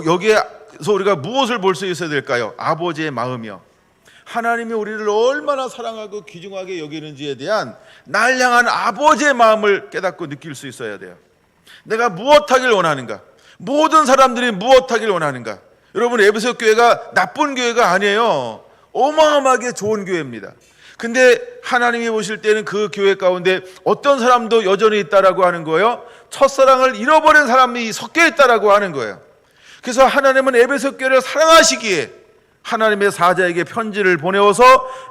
여기에서 우리가 무엇을 볼 수 있어야 될까요? 아버지의 마음이요. 하나님이 우리를 얼마나 사랑하고 귀중하게 여기는지에 대한 날 향한 아버지의 마음을 깨닫고 느낄 수 있어야 돼요. 내가 무엇하길 원하는가? 모든 사람들이 무엇하길 원하는가? 여러분, 에베소 교회가 나쁜 교회가 아니에요. 어마어마하게 좋은 교회입니다. 근데 하나님이 보실 때는 그 교회 가운데 어떤 사람도 여전히 있다라고 하는 거예요. 첫사랑을 잃어버린 사람이 섞여 있다라고 하는 거예요. 그래서 하나님은 에베소 교회를 사랑하시기에 하나님의 사자에게 편지를 보내어서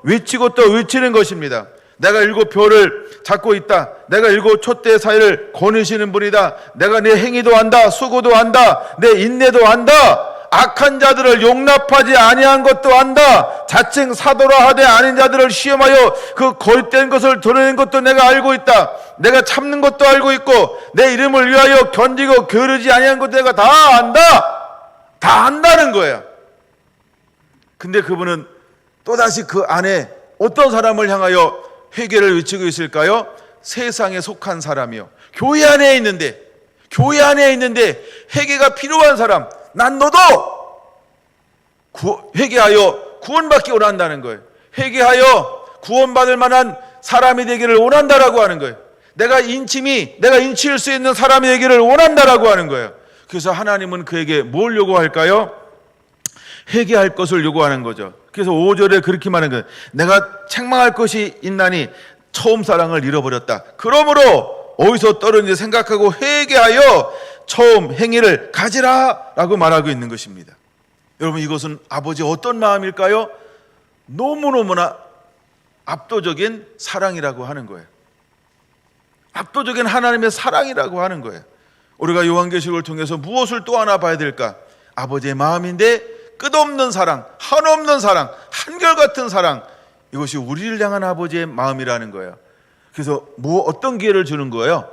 외치고 또 외치는 것입니다. 내가 7표를 잡고 있다. 내가 7 촛대 사이를 거느시는 분이다. 내가 내 행위도 안다. 수고도 안다. 내 인내도 안다. 악한 자들을 용납하지 아니한 것도 안다. 자칭 사도라 하되 아닌 자들을 시험하여 그 거짓된 것을 드러낸 것도 내가 알고 있다. 내가 참는 것도 알고 있고 내 이름을 위하여 견디고 게으르지 아니한 것도 내가 다 안다. 다 안다는 거예요. 근데 그분은 또다시 그 안에 어떤 사람을 향하여 회개를 외치고 있을까요? 세상에 속한 사람이요. 교회 안에 있는데 회개가 필요한 사람, 난 너도 회개하여 구원받기 원한다는 거예요. 회개하여 구원받을 만한 사람이 되기를 원한다라고 하는 거예요. 내가 인치일 수 있는 사람이 되기를 원한다라고 하는 거예요. 그래서 하나님은 그에게 뭘 요구할까요? 회개할 것을 요구하는 거죠. 그래서 5절에 그렇게 말하는 거예요. 내가 책망할 것이 있나니 처음 사랑을 잃어버렸다. 그러므로 어디서 떨어진지 생각하고 회개하여 처음 행위를 가지라 라고 말하고 있는 것입니다. 여러분, 이것은 아버지의 어떤 마음일까요? 너무너무나 압도적인 사랑이라고 하는 거예요. 압도적인 하나님의 사랑이라고 하는 거예요. 우리가 요한계시록을 통해서 무엇을 또 하나 봐야 될까? 아버지의 마음인데 끝없는 사랑, 한없는 사랑, 한결같은 사랑, 이것이 우리를 향한 아버지의 마음이라는 거예요. 그래서 어떤 기회를 주는 거예요?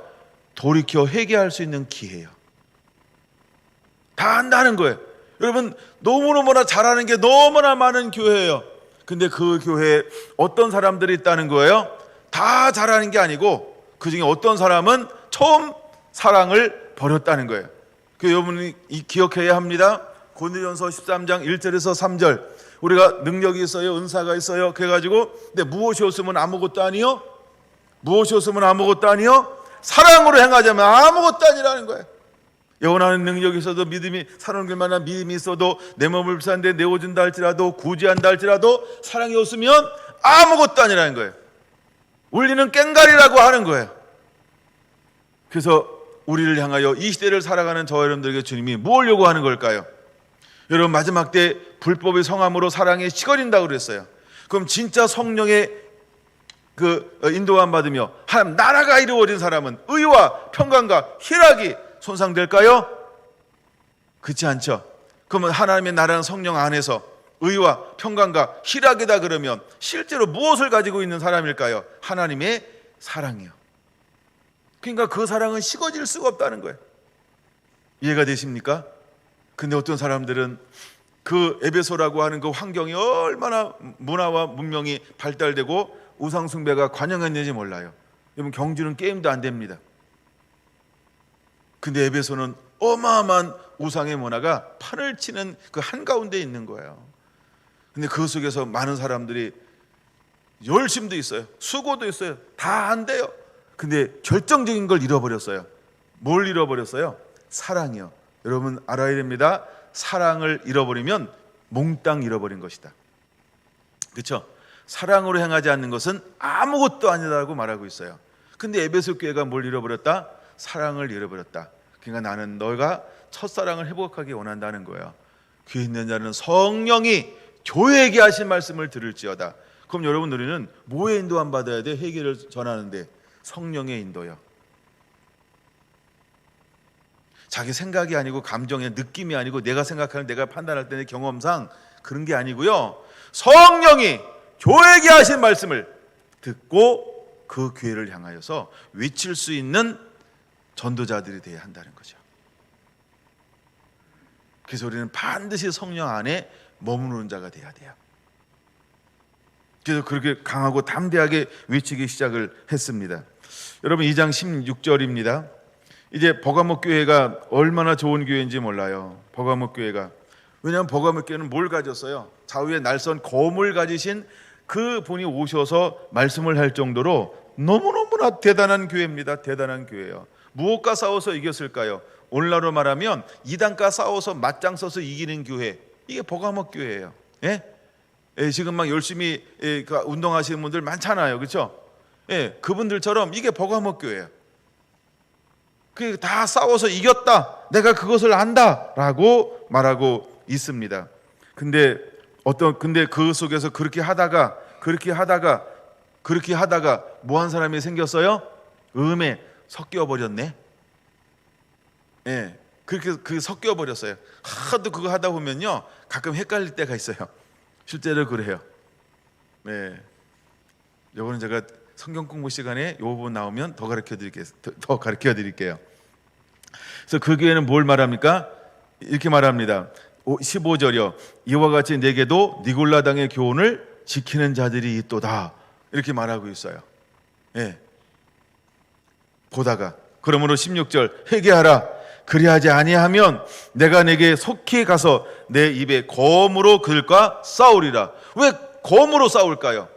돌이켜 회개할 수 있는 기회예요. 다 한다는 거예요. 여러분, 너무너무나 잘하는 게 너무나 많은 교회예요. 근데 그 교회에 어떤 사람들이 있다는 거예요? 다 잘하는 게 아니고 그 중에 어떤 사람은 처음 사랑을 버렸다는 거예요. 그 여러분이 기억해야 합니다. 고린도전서 13장 1절에서 3절 우리가 능력이 있어요, 은사가 있어요. 그래가지고 근데 무엇이 없으면 아무것도 아니요. 무엇이 없으면 아무것도 아니요. 사랑으로 행하자면 아무것도 아니라는 거예요. 영원한 능력이 있어도 믿음이 살아남길 만한 믿음이 있어도 내 몸을 불사는데 내어준다 할지라도 구제한다 할지라도 사랑이 없으면 아무것도 아니라는 거예요. 우리는 깽가리라고 하는 거예요. 그래서 우리를 향하여 이 시대를 살아가는 저 여러분들에게 주님이 뭘 요구하는 걸까요? 여러분 마지막 때 불법의 성함으로 사랑이 식어진다고 그랬어요. 그럼 진짜 성령의 그 인도함 받으며 하나님 나라가 이루어진 사람은 의와 평강과 희락이 손상될까요? 그렇지 않죠. 그러면 하나님의 나라는 성령 안에서 의와 평강과 희락이다 그러면 실제로 무엇을 가지고 있는 사람일까요? 하나님의 사랑이요. 그러니까 그 사랑은 식어질 수가 없다는 거예요. 이해가 되십니까? 근데 어떤 사람들은 그 에베소라고 하는 그 환경이 얼마나 문화와 문명이 발달되고 우상숭배가 관영했는지 몰라요. 여러분 경주는 게임도 안 됩니다. 근데 에베소는 어마어마한 우상의 문화가 판을 치는 그 한가운데 있는 거예요. 근데 그 속에서 많은 사람들이 열심도 있어요. 수고도 있어요. 다 안 돼요. 근데 결정적인 걸 잃어버렸어요. 뭘 잃어버렸어요? 사랑이요. 여러분 알아야 됩니다. 사랑을 잃어버리면 몽땅 잃어버린 것이다. 그렇죠? 사랑으로 행하지 않는 것은 아무것도 아니다라고 말하고 있어요. 근데 에베소 교회가 뭘 잃어버렸다? 사랑을 잃어버렸다. 그러니까 나는 너가 첫사랑을 회복하기 원한다는 거예요. 귀에 있는 자는 성령이 교회에게 하신 말씀을 들을지어다. 그럼 여러분 우리는 뭐의 인도함 받아야 돼? 회개를 전하는데 성령의 인도요. 자기 생각이 아니고 감정의 느낌이 아니고 내가 생각하는 내가 판단할 때는 경험상 그런 게 아니고요. 성령이 교회에게 하신 말씀을 듣고 그 교회를 향하여서 외칠 수 있는 전도자들이 되어야 한다는 거죠. 그래서 우리는 반드시 성령 안에 머무르는 자가 돼야 돼요. 그래서 그렇게 강하고 담대하게 외치기 시작을 했습니다. 여러분 2장 16절입니다. 이제 버가모 교회가 얼마나 좋은 교회인지 몰라요. 버가모 교회가. 왜냐하면 버가모 교회는 뭘 가졌어요? 좌우에 날선 검을 가지신 그 분이 오셔서 말씀을 할 정도로 너무너무나 대단한 교회입니다. 대단한 교회예요. 무엇과 싸워서 이겼을까요? 오늘날로 말하면 이단과 싸워서 맞짱 써서 이기는 교회, 이게 버가모 교회예요. 예? 예, 지금 막 열심히 운동하시는 분들 많잖아요. 그렇죠? 예, 그분들처럼 이게 버가모 교회예요. 그 다 싸워서 이겼다. 내가 그것을 안다라고 말하고 있습니다. 근데 그 속에서 그렇게 하다가 뭐 한 사람이 생겼어요? 음에 섞여 버렸네. 예. 그렇게 섞여 버렸어요. 하도 그거 하다 보면요. 가끔 헷갈릴 때가 있어요. 실제로 그래요. 네. 요거는 제가 성경 공부 시간에 요 부분 나오면 더 가르쳐 드릴게요. 그래서 그 교회는 뭘 말합니까? 이렇게 말합니다. 15절이요. 이와 같이 내게도 니골라당의 교훈을 지키는 자들이 있도다. 이렇게 말하고 있어요. 예. 보다가 그러므로 16절 회개하라. 그리하지 아니하면 내가 내게 속히 가서 내 입에 검으로 그들과 싸우리라. 왜 검으로 싸울까요?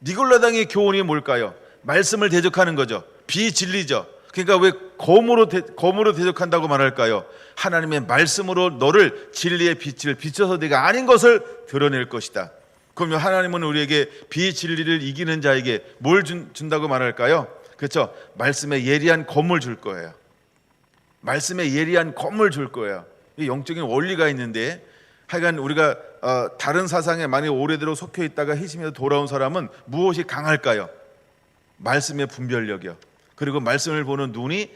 니골라당의 교훈이 뭘까요? 말씀을 대적하는 거죠. 비진리죠. 그러니까 왜 검으로 대적한다고 말할까요? 하나님의 말씀으로 너를 진리의 빛을 비춰서 네가 아닌 것을 드러낼 것이다. 그러면 하나님은 우리에게 비진리를 이기는 자에게 뭘 준다고 말할까요? 그렇죠? 말씀의 예리한 검을 줄 거예요. 말씀의 예리한 검을 줄 거예요. 이 영적인 원리가 있는데 하여간 우리가 다른 사상에 만약에 오래도록 속해 있다가 희심에서 돌아온 사람은 무엇이 강할까요? 말씀의 분별력이요. 그리고 말씀을 보는 눈이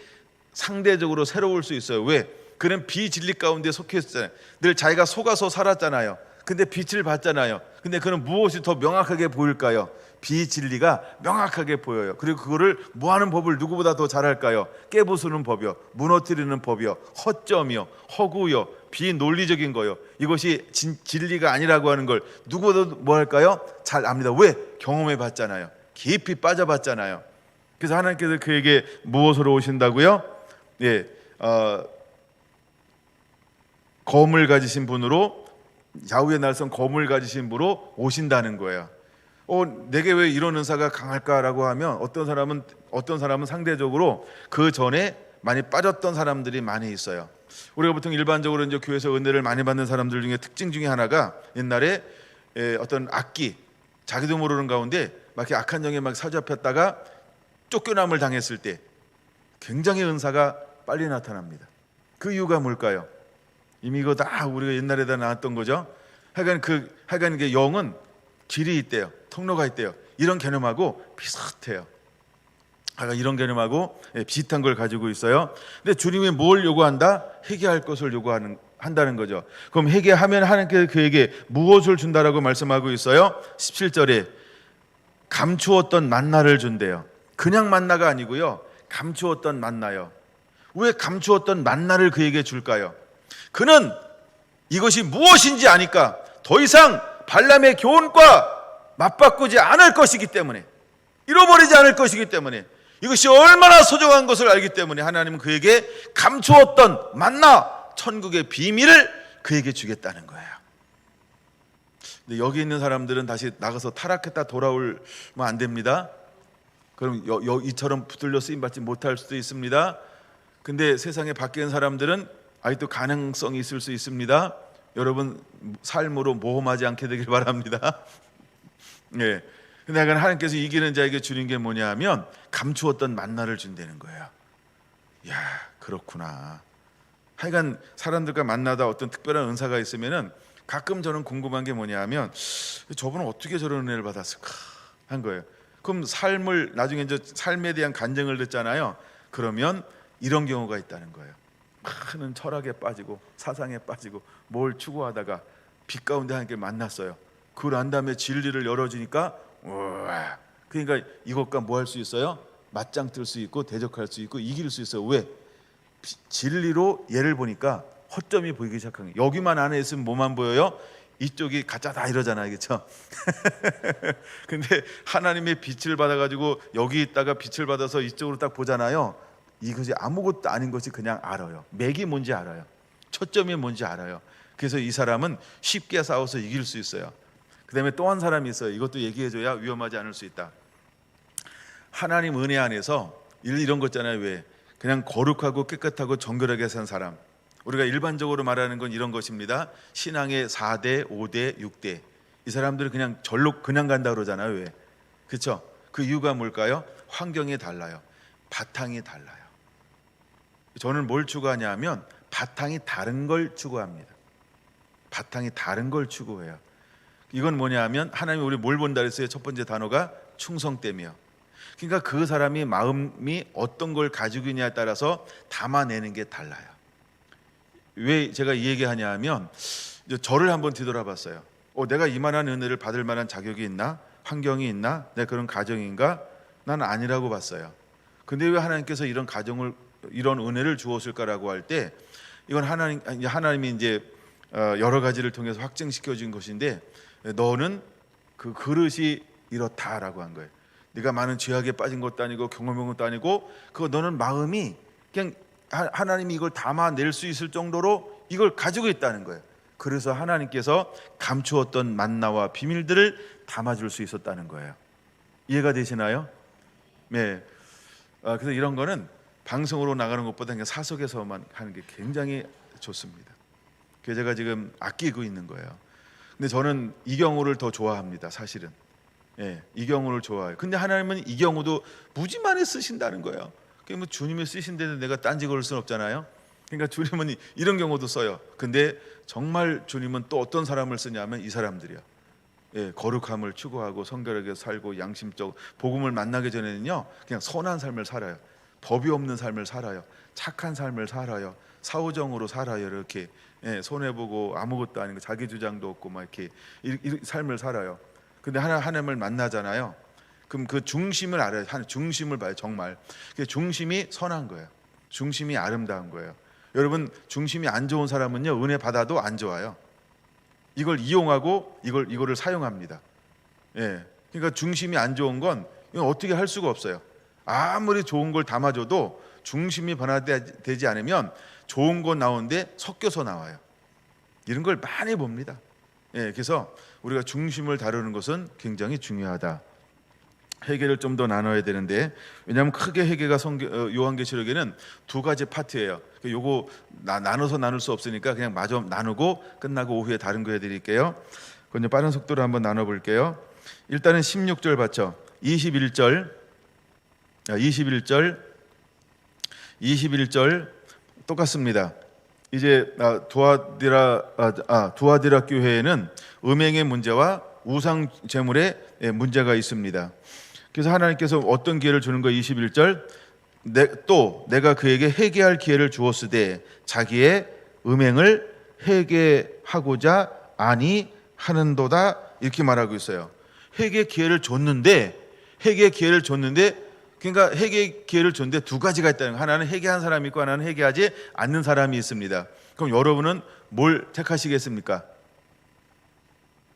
상대적으로 새로울 수 있어요. 왜? 그는 비진리 가운데 속해 있었잖아요. 늘 자기가 속아서 살았잖아요. 근데 빛을 봤잖아요. 근데 그는 무엇이 더 명확하게 보일까요? 비진리가 명확하게 보여요. 그리고 그거를 뭐하는 법을 누구보다 더 잘할까요? 깨부수는 법이요, 무너뜨리는 법이요, 허점이요, 허구요, 비논리적인 거요. 이것이 진리가 아니라고 하는 걸 누구보다 뭐 할까요? 잘 압니다. 왜? 경험해 봤잖아요. 깊이 빠져봤잖아요. 그래서 하나님께서 그에게 무엇으로 오신다고요? 예, 검을 가지신 분으로, 야후의 날선 검을 가지신 분으로 오신다는 거예요. 내게 왜 이런 은사가 강할까라고 하면 어떤 사람은 상대적으로 그 전에 많이 빠졌던 사람들이 많이 있어요. 우리가 보통 일반적으로 이제 교회에서 은혜를 많이 받는 사람들 중에 특징 중에 하나가 옛날에 어떤 악기, 자기도 모르는 가운데 막 이렇게 악한 영에 막 사로잡혔다가 쫓겨남을 당했을 때 굉장히 은사가 빨리 나타납니다. 그 이유가 뭘까요? 이미 이거 다 우리가 옛날에 다 나왔던 거죠. 하여간 이게 영은 길이 있대요. 통로가 있대요. 이런 개념하고 비슷해요. 이런 개념하고 비슷한 걸 가지고 있어요. 근데 주님이 뭘 요구한다? 회개할 것을 한다는 거죠. 그럼 회개하면 하나님께서 그에게 무엇을 준다라고 말씀하고 있어요? 17절에 감추었던 만나를 준대요. 그냥 만나가 아니고요, 감추었던 만나요. 왜 감추었던 만나를 그에게 줄까요? 그는 이것이 무엇인지 아니까 더 이상 발람의 교훈과 맞바꾸지 않을 것이기 때문에, 잃어버리지 않을 것이기 때문에, 이것이 얼마나 소중한 것을 알기 때문에 하나님은 그에게 감추었던 만나, 천국의 비밀을 그에게 주겠다는 거예요. 근데 여기 있는 사람들은 다시 나가서 타락했다 돌아오면 안 됩니다. 그럼 이처럼 붙들려 쓰임받지 못할 수도 있습니다. 근데 세상에 밖에 있는 사람들은 아직도 가능성이 있을 수 있습니다. 여러분 삶으로 모험하지 않게 되길 바랍니다. 예. 근데 하나님께서 이기는 자에게 주는 게 뭐냐 하면 감추었던 만나를 준다는 거예요. 야, 그렇구나. 하여간 사람들과 만나다 어떤 특별한 은사가 있으면은 가끔 저는 궁금한 게 뭐냐 하면 저분은 어떻게 저런 은혜를 받았을까 한 거예요. 그럼 나중에 이제 삶에 대한 간증을 듣잖아요. 그러면 이런 경우가 있다는 거예요. 많은 철학에 빠지고 사상에 빠지고 뭘 추구하다가 빛 가운데 하나님께 만났어요. 그걸 안 다음에 진리를 열어주니까 우와, 그러니까 이것과 뭐 할 수 있어요? 맞짱 뜰 수 있고 대적할 수 있고 이길 수 있어요. 왜? 진리로 얘를 보니까 허점이 보이기 시작한 거예요. 여기만 안에 있으면 뭐만 보여요? 이쪽이 가짜다 이러잖아요, 그렇죠? 근데 하나님의 빛을 받아가지고 여기 있다가 빛을 받아서 이쪽으로 딱 보잖아요. 이것이 아무것도 아닌 것이 그냥 알아요. 맥이 뭔지 알아요. 초점이 뭔지 알아요. 그래서 이 사람은 쉽게 싸워서 이길 수 있어요. 그 다음에 또 한 사람이 있어요. 이것도 얘기해줘야 위험하지 않을 수 있다. 하나님 은혜 안에서 이런 거 있잖아요. 왜? 그냥 거룩하고 깨끗하고 정결하게 산 사람. 우리가 일반적으로 말하는 건 이런 것입니다. 신앙의 4대, 5대, 6대. 이 사람들은 그냥 절로 그냥 간다 그러잖아요. 왜? 그렇죠? 그 이유가 뭘까요? 환경이 달라요. 바탕이 달라요. 저는 뭘 추구하냐 면 바탕이 다른 걸 추구합니다. 바탕이 다른 걸 추구해요. 이건 뭐냐 하면 하나님이 우리 뭘 본다 그랬어요? 첫 번째 단어가 충성됨이요. 그러니까 그 사람이 마음이 어떤 걸 가지고 있냐에 따라서 담아내는 게 달라요. 왜 제가 이 얘기하냐 하면 저를 한번 뒤돌아봤어요. 내가 이만한 은혜를 받을 만한 자격이 있나? 환경이 있나? 내가 그런 가정인가? 난 아니라고 봤어요. 근데 왜 하나님께서 이런 은혜를 주었을까라고 할 때 이건 하나님이 이제 여러 가지를 통해서 확증시켜 준 것인데 너는 그 그릇이 이렇다라고 한 거예요. 네가 많은 죄악에 빠진 것도 아니고 경험한 것도 아니고 너는 마음이 그냥 하나님이 이걸 담아낼 수 있을 정도로 이걸 가지고 있다는 거예요. 그래서 하나님께서 감추었던 만나와 비밀들을 담아줄 수 있었다는 거예요. 이해가 되시나요? 네. 그래서 이런 거는 방송으로 나가는 것보다 그냥 사석에서만 하는 게 굉장히 좋습니다. 그래서 제가 지금 아끼고 있는 거예요. 근데 저는 이 경우를 더 좋아합니다. 사실은. 예, 이 경우를 좋아해요. 근데 하나님은 이 경우도 무지 많이 쓰신다는 거예요. 그러니까 주님이 쓰신데도 내가 딴지 걸을 수는 없잖아요. 그러니까 주님은 이런 경우도 써요. 근데 정말 주님은 또 어떤 사람을 쓰냐면 이 사람들이요. 예, 거룩함을 추구하고 성결하게 살고 양심적 복음을 만나기 전에는요 그냥 선한 삶을 살아요. 법이 없는 삶을 살아요. 착한 삶을 살아요. 사후정으로 살아요. 이렇게 손해보고 아무것도 아닌 거 자기 주장도 없고 막 이렇게 이 삶을 살아요. 근데 하나님을 만나잖아요. 그럼 그 중심을 알아요. 중심을 봐요. 정말 그 중심이 선한 거예요. 중심이 아름다운 거예요. 여러분 중심이 안 좋은 사람은요 은혜 받아도 안 좋아요. 이걸 이용하고 이거를 사용합니다. 예, 그러니까 중심이 안 좋은 건 이건 어떻게 할 수가 없어요. 아무리 좋은 걸 담아줘도 중심이 변화되지 않으면 좋은 거 나오는데 섞여서 나와요. 이런 걸 많이 봅니다. 예, 그래서 우리가 중심을 다루는 것은 굉장히 중요하다. 회개를 좀 더 나눠야 되는데, 왜냐하면 크게 회개가 요한계시록에는 두 가지 파트예요. 요거 나눠서 나눌 수 없으니까 그냥 마저 나누고 끝나고 오후에 다른 거 해드릴게요. 그건 빠른 속도로 한번 나눠볼게요. 일단은 16절 봤죠? 21절 똑같습니다. 이제 두아디라 교회에는 음행의 문제와 우상 제물의 문제가 있습니다. 그래서 하나님께서 어떤 기회를 주는 거예요? 21절 또 내가 그에게 회개할 기회를 주었으되 자기의 음행을 회개하고자 아니하는도다, 이렇게 말하고 있어요. 회개 기회를 줬는데 그러니까 회개 기회를 줬는데 두 가지가 있다는 거예요. 하나는 회개한 사람이 있고 하나는 회개하지 않는 사람이 있습니다. 그럼 여러분은 뭘 택하시겠습니까?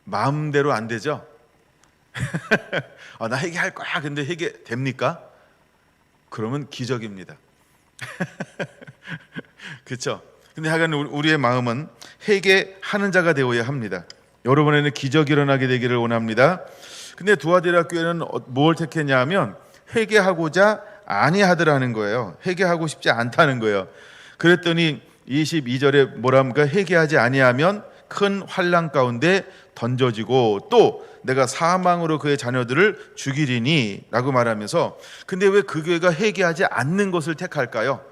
마음대로 안 되죠? 나 회개할 거야. 근데 회개 됩니까? 그러면 기적입니다. 그렇죠? 근데 하여간 우리의 마음은 회개하는 자가 되어야 합니다. 여러분에는 기적이 일어나게 되기를 원합니다. 근데 두아디라 교회는 뭘 택했냐 하면 회개하고자 아니하더라는 거예요. 회개하고 싶지 않다는 거예요. 그랬더니 22절에 뭐라 합니까? 회개하지 아니하면 큰 환난 가운데 던져지고 또 내가 사망으로 그의 자녀들을 죽이리니 라고 말하면서, 근데 왜 그 교회가 회개하지 않는 것을 택할까요?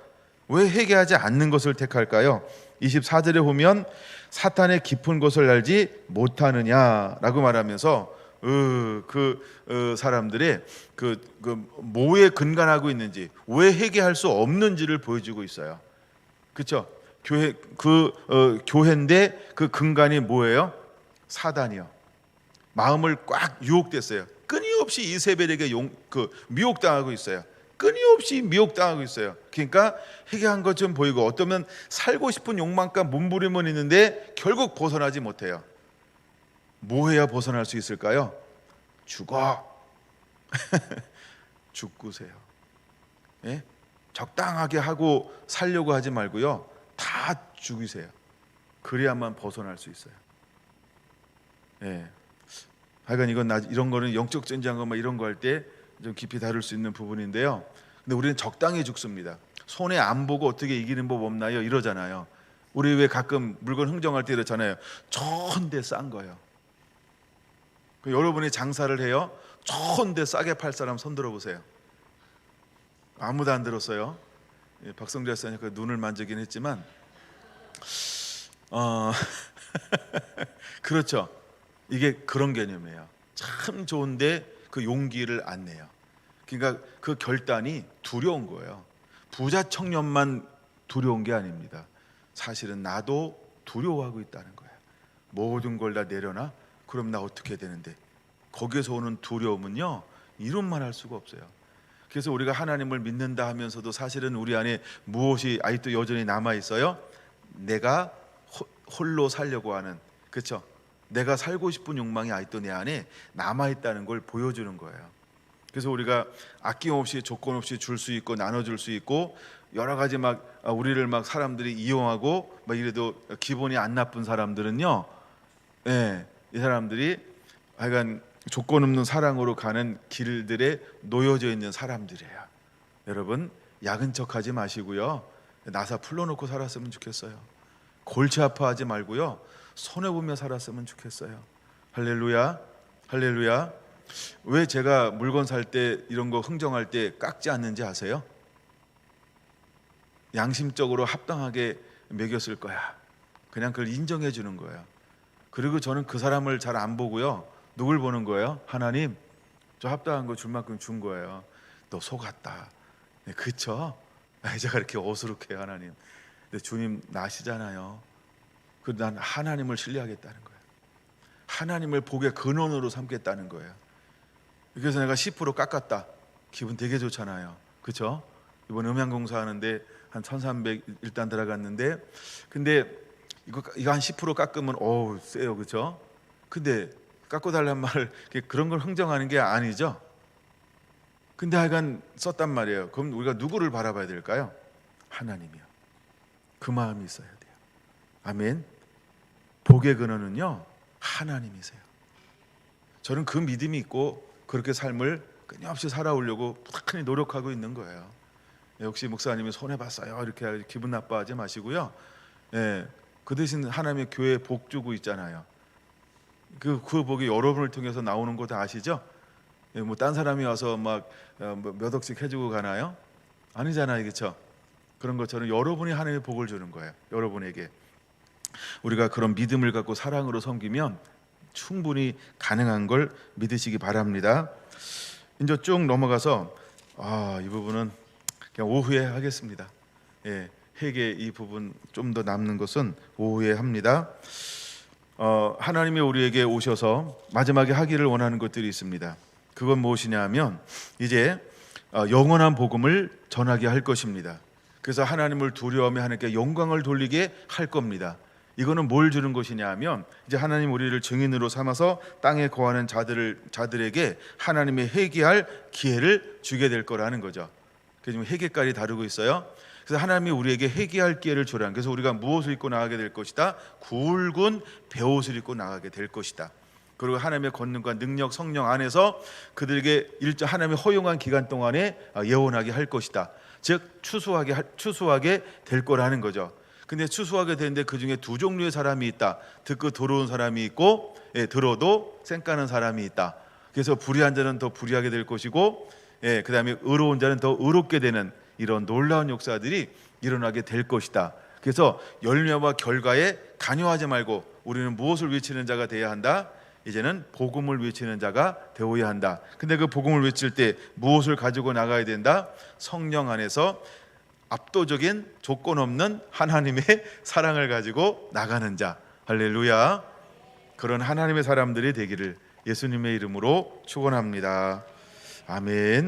왜 회개하지 않는 것을 택할까요? 24절에 보면 사탄의 깊은 것을 알지 못하느냐라고 말하면서 사람들의 뭐에 근간하고 있는지, 왜 회개할 수 없는지를 보여주고 있어요. 그렇죠? 교회인데 그 근간이 뭐예요? 사단이요. 마음을 꽉 유혹됐어요. 끊임없이 이세벨에게 미혹당하고 있어요. 끊임없이 미혹당하고 있어요. 그러니까 회개한 것처럼 보이고 어쩌면 살고 싶은 욕망과 몸부림은 있는데 결국 벗어나지 못해요. 뭐 해야 벗어날 수 있을까요? 죽어. 죽으세요. 예? 적당하게 하고 살려고 하지 말고요. 다 죽이세요. 그래야만 벗어날 수 있어요. 예. 하여간 이런 거는 영적 전쟁 막 이런 거 할 때 좀 깊이 다룰 수 있는 부분인데요. 근데 우리는 적당히 죽습니다. 손해 안 보고 어떻게 이기는 법 없나요? 이러잖아요. 우리 왜 가끔 물건 흥정할 때 이렇잖아요. 좋은데 싼 거예요. 여러분이 장사를 해요. 좋은데 싸게 팔 사람 손 들어보세요. 아무도 안 들었어요. 박성재 씨는 그 눈을 만지긴 했지만 그렇죠. 이게 그런 개념이에요. 참 좋은데 그 용기를 안 내요. 그러니까 그 결단이 두려운 거예요. 부자 청년만 두려운 게 아닙니다. 사실은 나도 두려워하고 있다는 거예요. 모든 걸 다 내려놔? 그럼 나 어떻게 되는데? 거기에서 오는 두려움은요, 이론만 할 수가 없어요. 그래서 우리가 하나님을 믿는다 하면서도 사실은 우리 안에 무엇이 아직도 여전히 남아 있어요? 내가 홀로 살려고 하는, 그렇죠? 내가 살고 싶은 욕망이 아직도 내 안에 남아 있다는 걸 보여주는 거예요. 그래서 우리가 아낌없이 조건 없이 줄 수 있고 나눠줄 수 있고 여러 가지 우리를 사람들이 이용하고 이래도 기본이 안 나쁜 사람들은요, 이 사람들이 하여간 조건 없는 사랑으로 가는 길들에 놓여져 있는 사람들이에요. 여러분, 야근 척하지 마시고요, 나사 풀러놓고 살았으면 좋겠어요. 골치 아파하지 말고요, 손해보며 살았으면 좋겠어요. 할렐루야, 할렐루야. 왜 제가 물건 살 때 이런 거 흥정할 때 깎지 않는지 아세요? 양심적으로 합당하게 매겼을 거야. 그냥 그걸 인정해 주는 거예요. 그리고 저는 그 사람을 잘 안 보고요, 누굴 보는 거예요? 하나님, 저 합당한 거 줄 만큼 준 거예요. 너 속았다. 네, 그쵸? 제가 이렇게 어수룩해요, 하나님. 근데 주님 나시잖아요. 난 하나님을 신뢰하겠다는 거예요. 하나님을 복의 근원으로 삼겠다는 거예요. 그래서 내가 10% 깎았다. 기분 되게 좋잖아요. 그렇죠? 이번 음향공사 하는데 한 1,300 일단 들어갔는데, 근데 이거 한 10% 깎으면 세요. 그렇죠? 근데 깎고 달란 말을 그런 걸 흥정하는 게 아니죠. 근데 하여간 썼단 말이에요. 그럼 우리가 누구를 바라봐야 될까요? 하나님이요. 그 마음이 있어야 돼요. 아멘. 복의 근원은요 하나님이세요. 저는 그 믿음이 있고 그렇게 삶을 끊임없이 살아오려고 부단히 노력하고 있는 거예요. 혹시 목사님이 손해봤어요 이렇게 기분 나빠하지 마시고요. 그 대신 하나님의 교회에 복 주고 있잖아요. 그 복이 여러분을 통해서 나오는 거 다 아시죠? 뭐 딴 사람이 와서 막 몇 억씩 해주고 가나요? 아니잖아요, 그렇죠? 그런 것처럼 여러분이 하나님의 복을 주는 거예요. 여러분에게 우리가 그런 믿음을 갖고 사랑으로 섬기면 충분히 가능한 걸 믿으시기 바랍니다. 이제 쭉 넘어가서 이 부분은 그냥 오후에 하겠습니다. 회개 이 부분 좀 더 남는 것은 오후에 합니다. 하나님이 우리에게 오셔서 마지막에 하기를 원하는 것들이 있습니다. 그건 무엇이냐 하면 이제 영원한 복음을 전하게 할 것입니다. 그래서 하나님을 두려워하며 하나님께 영광을 돌리게 할 겁니다. 이거는 뭘 주는 것이냐 하면 이제 하나님 우리를 증인으로 삼아서 땅에 거하는 자들에게 하나님의 회개할 기회를 주게 될 거라는 거죠. 그래서 지금 회개까지 다루고 있어요. 그래서 하나님이 우리에게 회개할 기회를 주라는. 그래서 우리가 무엇을 입고 나가게 될 것이다? 굵은 베옷을 입고 나가게 될 것이다. 그리고 하나님의 권능과 능력 성령 안에서 그들에게 일정 하나님의 허용한 기간 동안에 예언하게 할 것이다. 즉 추수하게 될 거라는 거죠. 근데 추수하게 되는데 그 중에 두 종류의 사람이 있다. 듣고 들어온 사람이 있고 들어도 쌩까는 사람이 있다. 그래서 불의한 자는 더 불의하게 될 것이고 그 다음에 의로운 자는 더 의롭게 되는 이런 놀라운 역사들이 일어나게 될 것이다. 그래서 열매와 결과에 간여하지 말고 우리는 무엇을 외치는 자가 되어야 한다? 이제는 복음을 외치는 자가 되어야 한다. 근데 그 복음을 외칠 때 무엇을 가지고 나가야 된다? 성령 안에서 압도적인 조건 없는 하나님의 사랑을 가지고 나가는 자. 할렐루야. 그런 하나님의 사람들이 되기를 예수님의 이름으로 축원합니다. 아멘.